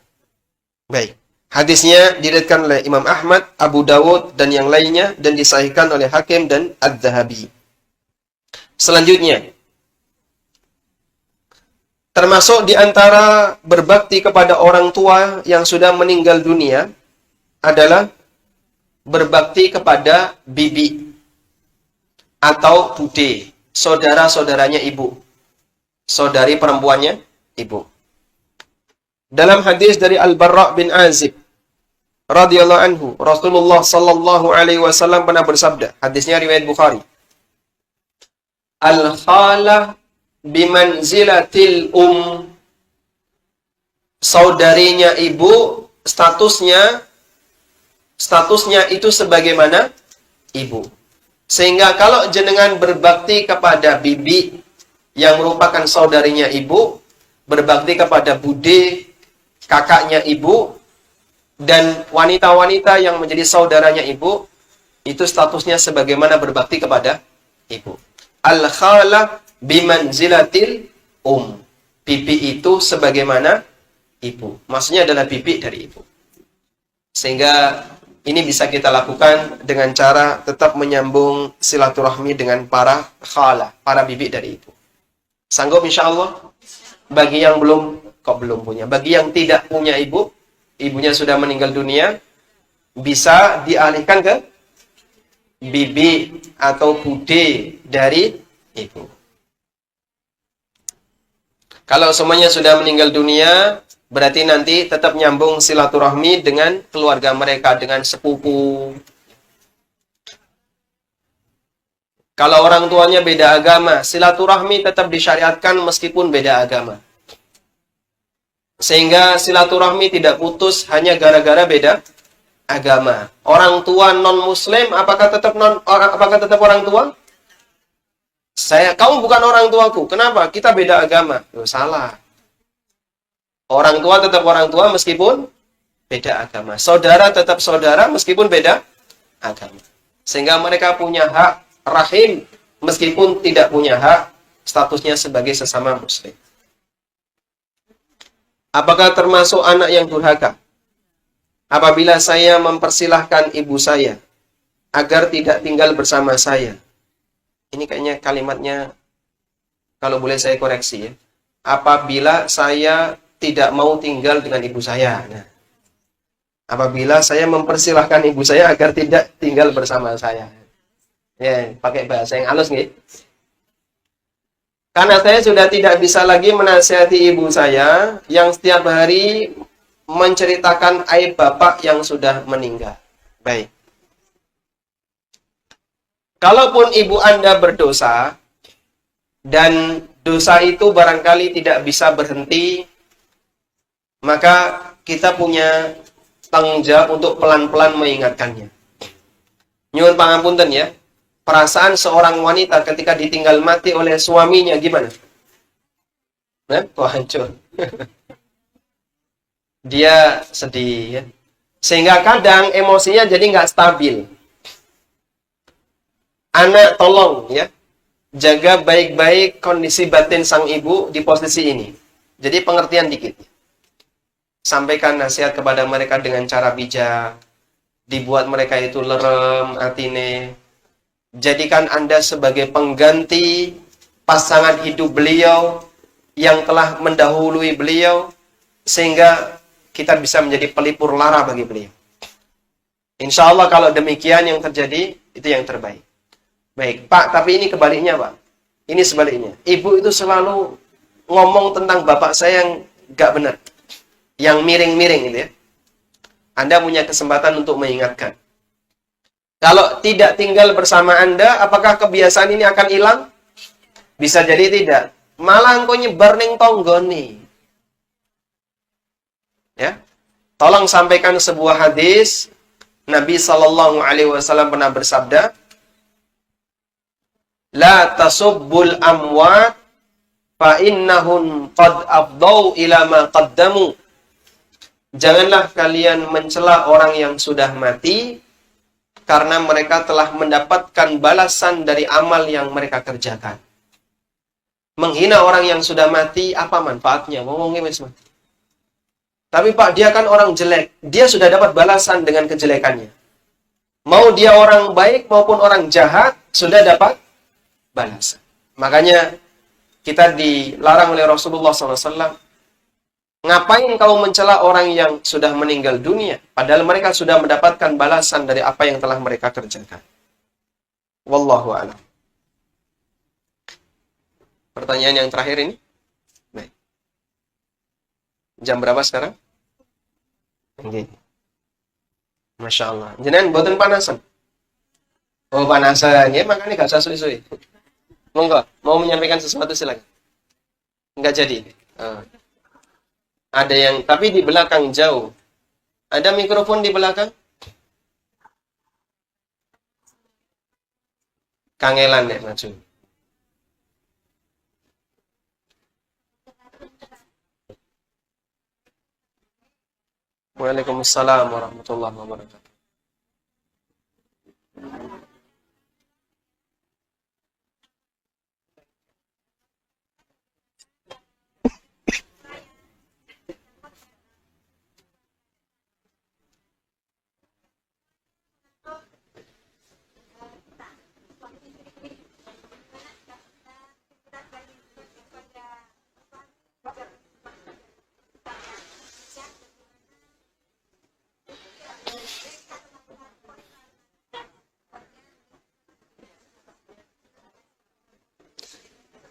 Baik. Hadisnya diriwayatkan oleh Imam Ahmad, Abu Dawud, dan yang lainnya, dan disahihkan oleh Hakim dan Adz-Dzahabi. Selanjutnya, termasuk di antara berbakti kepada orang tua yang sudah meninggal dunia adalah berbakti kepada bibi atau bude, saudara-saudaranya ibu, saudari perempuannya ibu. Dalam hadis dari Al-Barra bin Azib radhiyallahu anhu, Rasulullah sallallahu alaihi wasallam pernah bersabda, hadisnya riwayat Bukhari, Al-khalah bimanzilatil saudarinya ibu statusnya itu sebagaimana ibu. Sehingga kalau jenengan berbakti kepada bibi yang merupakan saudarinya ibu, berbakti kepada bude, kakaknya ibu, dan wanita-wanita yang menjadi saudaranya ibu, itu statusnya sebagaimana berbakti kepada ibu. Al-khalah bimanzilatil bibi itu sebagaimana ibu. Maksudnya adalah bibi dari ibu. Sehingga ini bisa kita lakukan dengan cara tetap menyambung silaturahmi dengan para khala, para bibi dari ibu. Sanggup insyaAllah? Bagi yang belum punya. Bagi yang tidak punya ibu, ibunya sudah meninggal dunia, bisa dialihkan ke bibi atau bude dari ibu. Kalau semuanya sudah meninggal dunia, berarti nanti tetap nyambung silaturahmi dengan keluarga mereka, dengan sepupu. Kalau orang tuanya beda agama, silaturahmi tetap disyariatkan meskipun beda agama. Sehingga silaturahmi tidak putus hanya gara-gara beda agama. Orang tua non-muslim, apakah tetap orang tua? Kamu bukan orang tuaku. Kenapa? Kita beda agama. Loh, salah. Orang tua tetap orang tua meskipun beda agama. Saudara tetap saudara meskipun beda agama. Sehingga mereka punya hak rahim meskipun tidak punya hak statusnya sebagai sesama muslim. Apakah termasuk anak yang durhaka? Apabila saya mempersilahkan ibu saya agar tidak tinggal bersama saya. Ini kayaknya kalimatnya, kalau boleh saya koreksi ya. Apabila saya tidak mau tinggal dengan ibu saya. Nah, apabila saya mempersilahkan ibu saya agar tidak tinggal bersama saya. Ya, pakai bahasa yang halus nih. Karena saya sudah tidak bisa lagi menasihati ibu saya yang setiap hari menceritakan aib bapak yang sudah meninggal. Baik. Kalaupun ibu Anda berdosa, dan dosa itu barangkali tidak bisa berhenti, maka kita punya tanggung jawab untuk pelan-pelan mengingatkannya. Nyuwun pangapunten ya. Perasaan seorang wanita ketika ditinggal mati oleh suaminya gimana? Nah, kok hancur. Dia sedih ya. Sehingga kadang emosinya jadi nggak stabil. Anak tolong ya, jaga baik-baik kondisi batin sang ibu di posisi ini. Jadi pengertian dikit. Sampaikan nasihat kepada mereka dengan cara bijak. Dibuat mereka itu lerem atine. Jadikan Anda sebagai pengganti pasangan hidup beliau yang telah mendahului beliau, sehingga kita bisa menjadi pelipur lara bagi beliau. Insya Allah kalau demikian yang terjadi, itu yang terbaik. Baik, Pak, tapi ini kebaliknya, Pak. Ini sebaliknya. Ibu itu selalu ngomong tentang bapak saya yang gak benar. Yang miring-miring gitu ya. Anda punya kesempatan untuk mengingatkan. Kalau tidak tinggal bersama Anda, apakah kebiasaan ini akan hilang? Bisa jadi tidak. Malah engkau nyebar ning tonggoni. Ya. Tolong sampaikan sebuah hadis. Nabi SAW pernah bersabda, La tasubbul amwat fa innahum qad afdau ila ma qaddamu. Janganlah kalian mencela orang yang sudah mati, karena mereka telah mendapatkan balasan dari amal yang mereka kerjakan. Menghina orang yang sudah mati, apa manfaatnya? Ngomongnya wis mati. Tapi Pak, dia kan orang jelek. Dia sudah dapat balasan dengan kejelekannya. Mau dia orang baik maupun orang jahat, sudah dapat balasan. Makanya kita dilarang oleh Rasulullah SAW. Ngapain kau mencela orang yang sudah meninggal dunia? Padahal mereka sudah mendapatkan balasan dari apa yang telah mereka kerjakan. Wallahu a'lam. Pertanyaan yang terakhir ini. Baik. Jam berapa sekarang? Oke. Masya Allah. Jenengan boten panasan. Oh panasan. Ya makanya gak usah suwi-suwi. Monggo, mau menyampaikan sesuatu silakan. Enggak jadi. Ada yang, tapi di belakang jauh. Ada mikrofon di belakang? Kangelan deh, maju. Waalaikumsalam warahmatullahi wabarakatuh.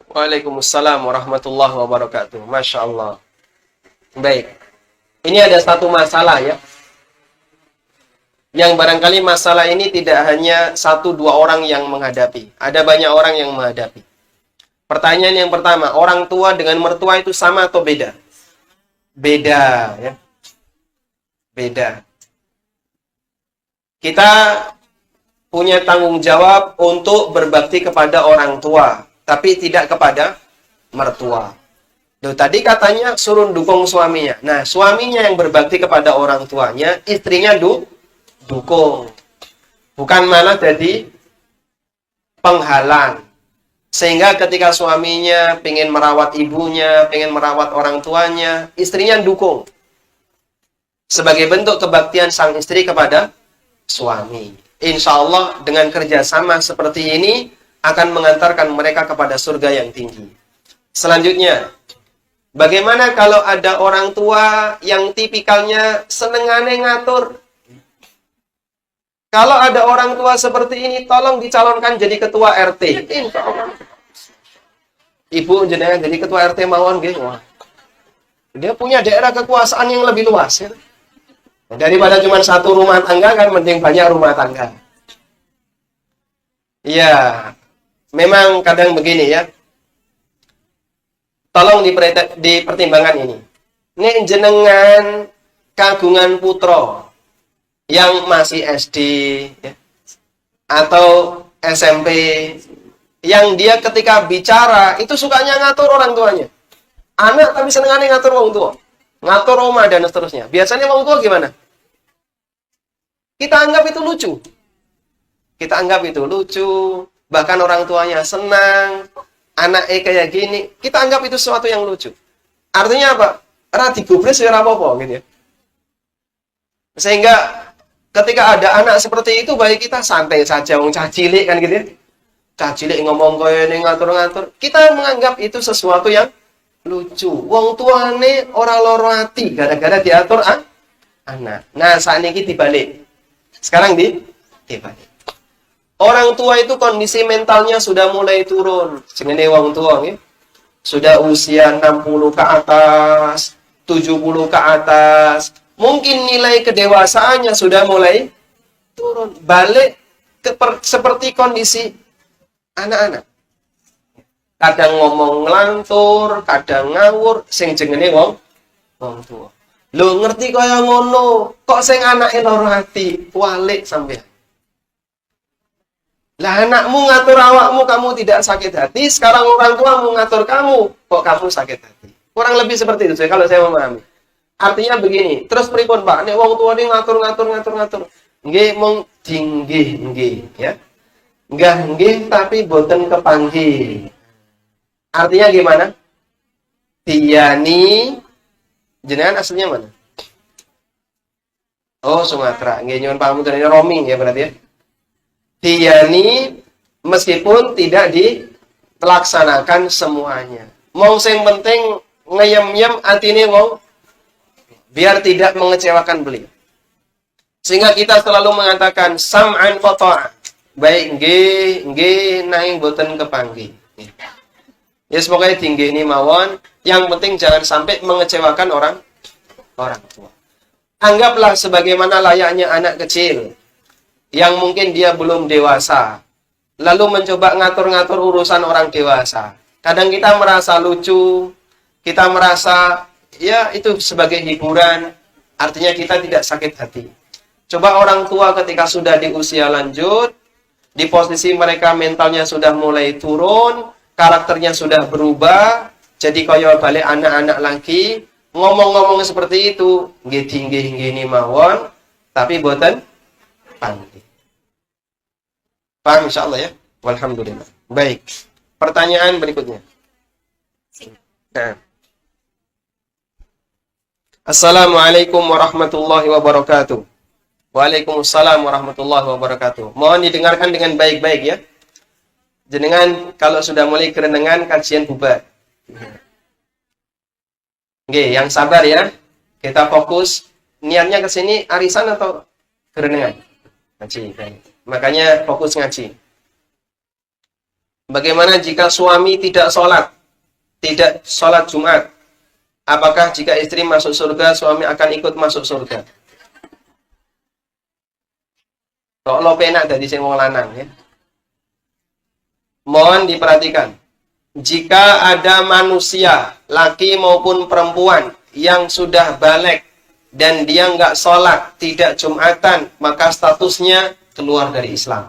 Waalaikumsalam warahmatullahi wabarakatuh. Masya Allah. Baik. Ini ada satu masalah ya. Yang barangkali masalah ini tidak hanya 1-2 orang yang menghadapi. Ada banyak orang yang menghadapi. Pertanyaan yang pertama, orang tua dengan mertua itu sama atau beda? Beda ya. Beda. Kita punya tanggung jawab untuk berbakti kepada orang tua, tapi tidak kepada mertua. Loh, tadi katanya suruh dukung suaminya. Nah, suaminya yang berbakti kepada orang tuanya, istrinya dukung. Bukan malah jadi penghalang. Sehingga ketika suaminya pengen merawat ibunya, pengen merawat orang tuanya, istrinya dukung. Sebagai bentuk kebaktian sang istri kepada suami. Insya Allah dengan kerjasama seperti ini, akan mengantarkan mereka kepada surga yang tinggi. Selanjutnya, Bagaimana kalau ada orang tua yang tipikalnya senengane ngatur? Kalau ada orang tua seperti ini, tolong dicalonkan jadi ketua RT. Insya Allah. Ibu jenengan jadi ketua RT mawon nggih. Wah. Dia punya daerah kekuasaan yang lebih luas ya. Daripada cuma satu rumah tangga kan mending banyak rumah tangga. Iya. Memang kadang begini ya. Tolong dipertimbangkan ini. Nek jenengan kagungan putra yang masih SD ya, atau SMP yang dia ketika bicara itu sukanya ngatur orang tuanya. Anak tapi senengannya ngatur orang tua, ngatur oma dan seterusnya. Biasanya orang tua gimana? Kita anggap itu lucu. Kita anggap itu lucu, bahkan orang tuanya senang, anak kayak gini, kita anggap itu sesuatu yang lucu. Artinya apa? Ra digubris ya ora apa-apa gitu ya. Sehingga ketika ada anak seperti itu, baik kita santai saja, wong cah cilik kan gitu ya. Cah cilik ngomong kaya ini ngatur-ngatur. Kita menganggap itu sesuatu yang lucu. Wong tuane ora loro ati gara-gara diatur anak. Nah, saat ini dibalik. Sekarang dibalik. Orang tua itu kondisi mentalnya sudah mulai turun. Jenenge wong tua ya. Sudah usia 60 ke atas, 70 ke atas. Mungkin nilai kedewasaannya sudah mulai turun. Balik seperti kondisi anak-anak. Kadang ngomong ngelantur, kadang ngawur, sing jenenge wong tua. Lho ngerti kaya ngono, kok sing anake loro ati, walik sampean. Lah anakmu ngatur awakmu, kamu tidak sakit hati, sekarang orang tuamu ngatur kamu, kok kamu sakit hati. Kurang lebih seperti itu kalau saya memahami. Artinya begini, terus pripun Pak, nek wong tua ini ngatur. Nggih mung dinggih, ya. Nggih tapi boten kepanggih. Artinya gimana? Tiyani jenengan aslinya mana? Oh, Sumatera. Nggih nyuwun pangapunten, ini roaming ya berarti ya. Tiyani meskipun tidak dilaksanakan semuanya. Mong sing penting ngeyem-yem atine wong biar tidak mengecewakan beliau. Sehingga kita selalu mengatakan sam'an wa ta'ah. Baik nggih nanging boten kepanggih. Ya semoga tinggi ini mawon, yang penting jangan sampai mengecewakan orang tua. Anggaplah sebagaimana layaknya anak kecil yang mungkin dia belum dewasa, lalu mencoba ngatur-ngatur urusan orang dewasa. Kadang kita merasa lucu, kita merasa ya itu sebagai hiburan, artinya kita tidak sakit hati. Coba orang tua ketika sudah di usia lanjut, di posisi mereka mentalnya sudah mulai turun, karakternya sudah berubah, jadi kaya balik anak-anak lagi, ngomong-ngomong seperti itu, nggih mawon, tapi boten panggih. Paham insyaallah ya? Walhamdulillah. Baik. Pertanyaan berikutnya. Nah. Assalamualaikum warahmatullahi wabarakatuh. Waalaikumsalam warahmatullahi wabarakatuh. Mohon didengarkan dengan baik-baik ya. Jenengan kalau sudah mulai kerenengan kajian bubar. Oke, yang sabar ya. Kita fokus. Niatnya ke sini arisan atau kerenengan? Ngaji. Makanya fokus ngaji. Bagaimana jika suami tidak sholat Jumat? Apakah jika istri masuk surga, suami akan ikut masuk surga? Kok lo penak dari sing wong lanang ya? Mohon diperhatikan. Jika ada manusia, laki maupun perempuan, yang sudah balik dan dia nggak sholat, tidak Jumatan, maka statusnya keluar dari Islam.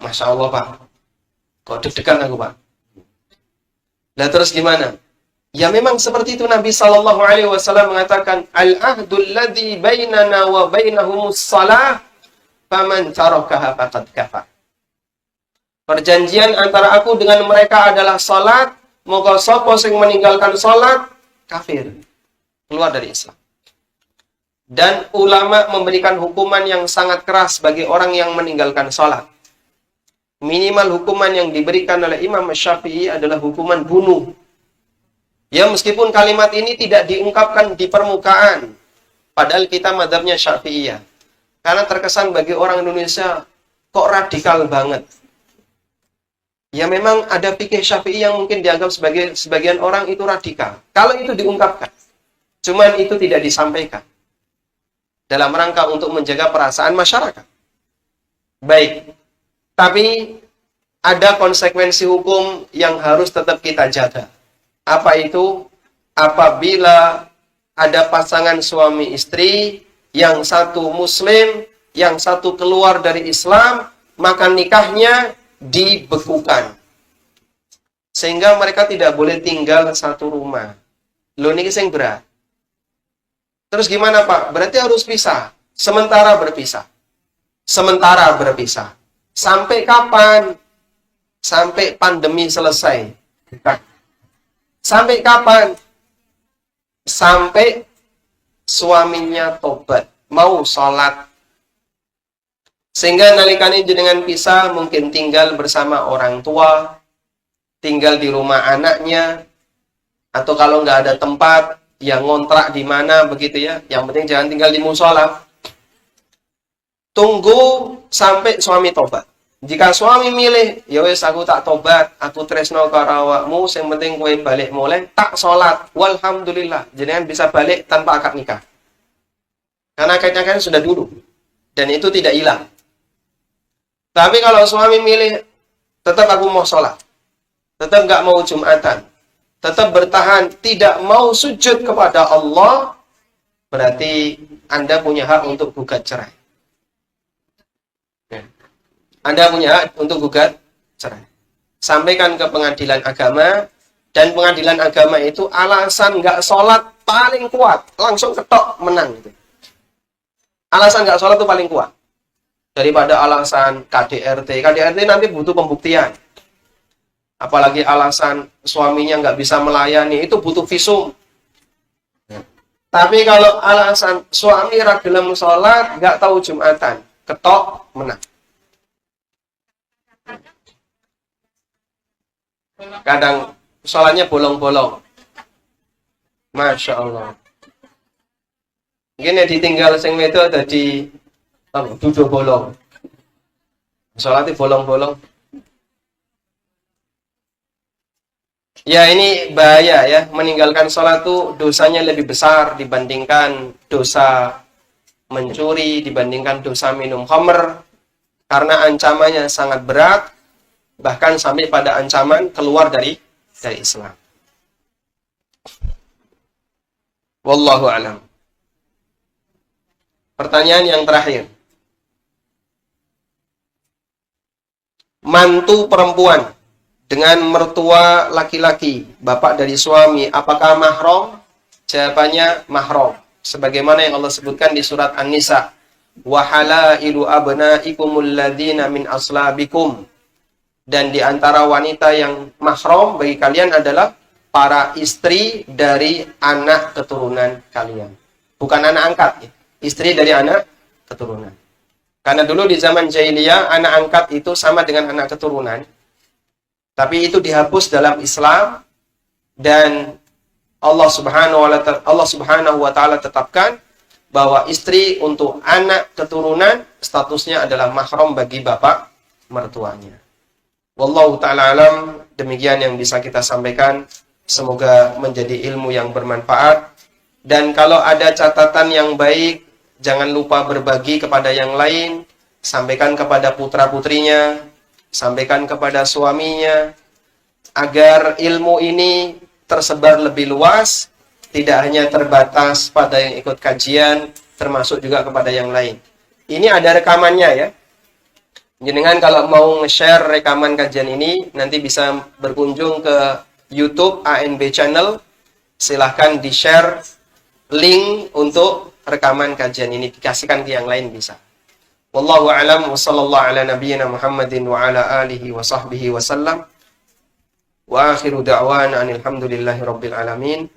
Masya Allah Pak. Kok deg-degan aku Pak? Nah terus gimana? Ya memang seperti itu Nabi Sallallahu Alaihi Wasallam mengatakan, al-ahdul ladzi bainana wa bainahumus salah, faman tarakaha faqad kafar. Perjanjian antara aku dengan mereka adalah salat, maka sapa sing meninggalkan salat kafir, keluar dari Islam. Dan ulama memberikan hukuman yang sangat keras bagi orang yang meninggalkan salat. Minimal hukuman yang diberikan oleh Imam Syafi'i adalah hukuman bunuh. Ya, meskipun kalimat ini tidak diungkapkan di permukaan, padahal kita mazhabnya Syafi'iyah. Karena terkesan bagi orang Indonesia kok radikal banget. Ya memang ada fikih Syafi'i yang mungkin dianggap sebagai sebagian orang itu radikal. Kalau itu diungkapkan, cuman itu tidak disampaikan dalam rangka untuk menjaga perasaan masyarakat. Baik, tapi ada konsekuensi hukum yang harus tetap kita jaga. Apa itu? Apabila ada pasangan suami istri, yang satu muslim, yang satu keluar dari Islam, maka nikahnya dibekukan. Sehingga mereka tidak boleh tinggal satu rumah. Loh, ini sing berat. Terus gimana, Pak? Berarti harus pisah. Sementara berpisah. Sementara berpisah. Sampai kapan? Sampai pandemi selesai. Sampai kapan? Sampai suaminya tobat, mau sholat. Sehingga nalikane jenengan pisah, mungkin tinggal bersama orang tua, tinggal di rumah anaknya, atau kalau nggak ada tempat, ya ngontrak di mana begitu ya. Yang penting jangan tinggal di musola. Tunggu sampai suami tobat. Jika suami milih, ya wes aku tak tobat, aku tresno karo awakmu, sing penting kowe balik mulai, tak sholat. Walhamdulillah, jenengan bisa balik tanpa akad nikah. Karena akadnya kan sudah dulu, dan itu tidak hilang. Tapi kalau suami milih, tetap aku mau sholat, tetap nggak mau Jumatan, tetap bertahan, tidak mau sujud kepada Allah, berarti Anda punya hak untuk gugat cerai. Anda punya hak untuk gugat cerai. Sampaikan ke pengadilan agama, dan pengadilan agama itu alasan nggak sholat paling kuat, langsung ketok menang. Gitu. Alasan nggak sholat itu paling kuat. Daripada alasan KDRT. KDRT nanti butuh pembuktian. Apalagi alasan suaminya nggak bisa melayani, itu butuh visum. Tapi kalau alasan suami ragilem sholat, nggak tahu Jumatan, ketok menang. Kadang sholatnya bolong-bolong. Masya Allah. Mungkin ya ditinggal sing itu ada di duduk bolong. Sholatnya bolong-bolong. Ya ini bahaya ya. Meninggalkan sholat itu dosanya lebih besar dibandingkan dosa mencuri, dibandingkan dosa minum khamr. Karena ancamannya sangat berat. Bahkan sampai pada ancaman keluar dari Islam. Wallahu a'lam. Pertanyaan yang terakhir. Mantu perempuan dengan mertua laki-laki, bapak dari suami, apakah mahram? Jawabannya mahram. Sebagaimana yang Allah sebutkan di surat An-Nisa. Wa halailu abnaikumul ladzina min aslabikum. Dan di antara wanita yang mahram bagi kalian adalah para istri dari anak keturunan kalian. Bukan anak angkat, ya. Istri dari anak keturunan. Karena dulu di zaman jahiliyah, anak angkat itu sama dengan anak keturunan. Tapi itu dihapus dalam Islam. Dan Allah Subhanahu wa Ta'ala tetapkan bahwa istri untuk anak keturunan statusnya adalah mahram bagi bapak mertuanya. Wallahu ta'ala alam, demikian yang bisa kita sampaikan. Semoga menjadi ilmu yang bermanfaat. Dan kalau ada catatan yang baik, jangan lupa berbagi kepada yang lain. Sampaikan kepada putra-putrinya, sampaikan kepada suaminya, agar ilmu ini tersebar lebih luas, tidak hanya terbatas pada yang ikut kajian, termasuk juga kepada yang lain. Ini ada rekamannya ya. Jenengan kalau mau nge-share rekaman kajian ini, nanti bisa berkunjung ke YouTube ANB Channel. Silahkan di-share link untuk rekaman kajian ini. Dikasihkan ke yang lain bisa. Wallahu a'lam wa sallallahu ala nabiyyina Muhammadin wa ala alihi wa sahbihi wa sallam. Wa akhiru da'wana alhamdulillahi rabbil alamin.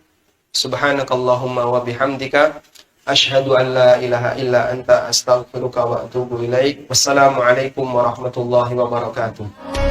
Subhanakallahumma wa bihamdika. Asyhadu an la ilaha illa anta astaghfiruka wa atubu ilaik. Wassalamualaikum warahmatullahi wabarakatuh.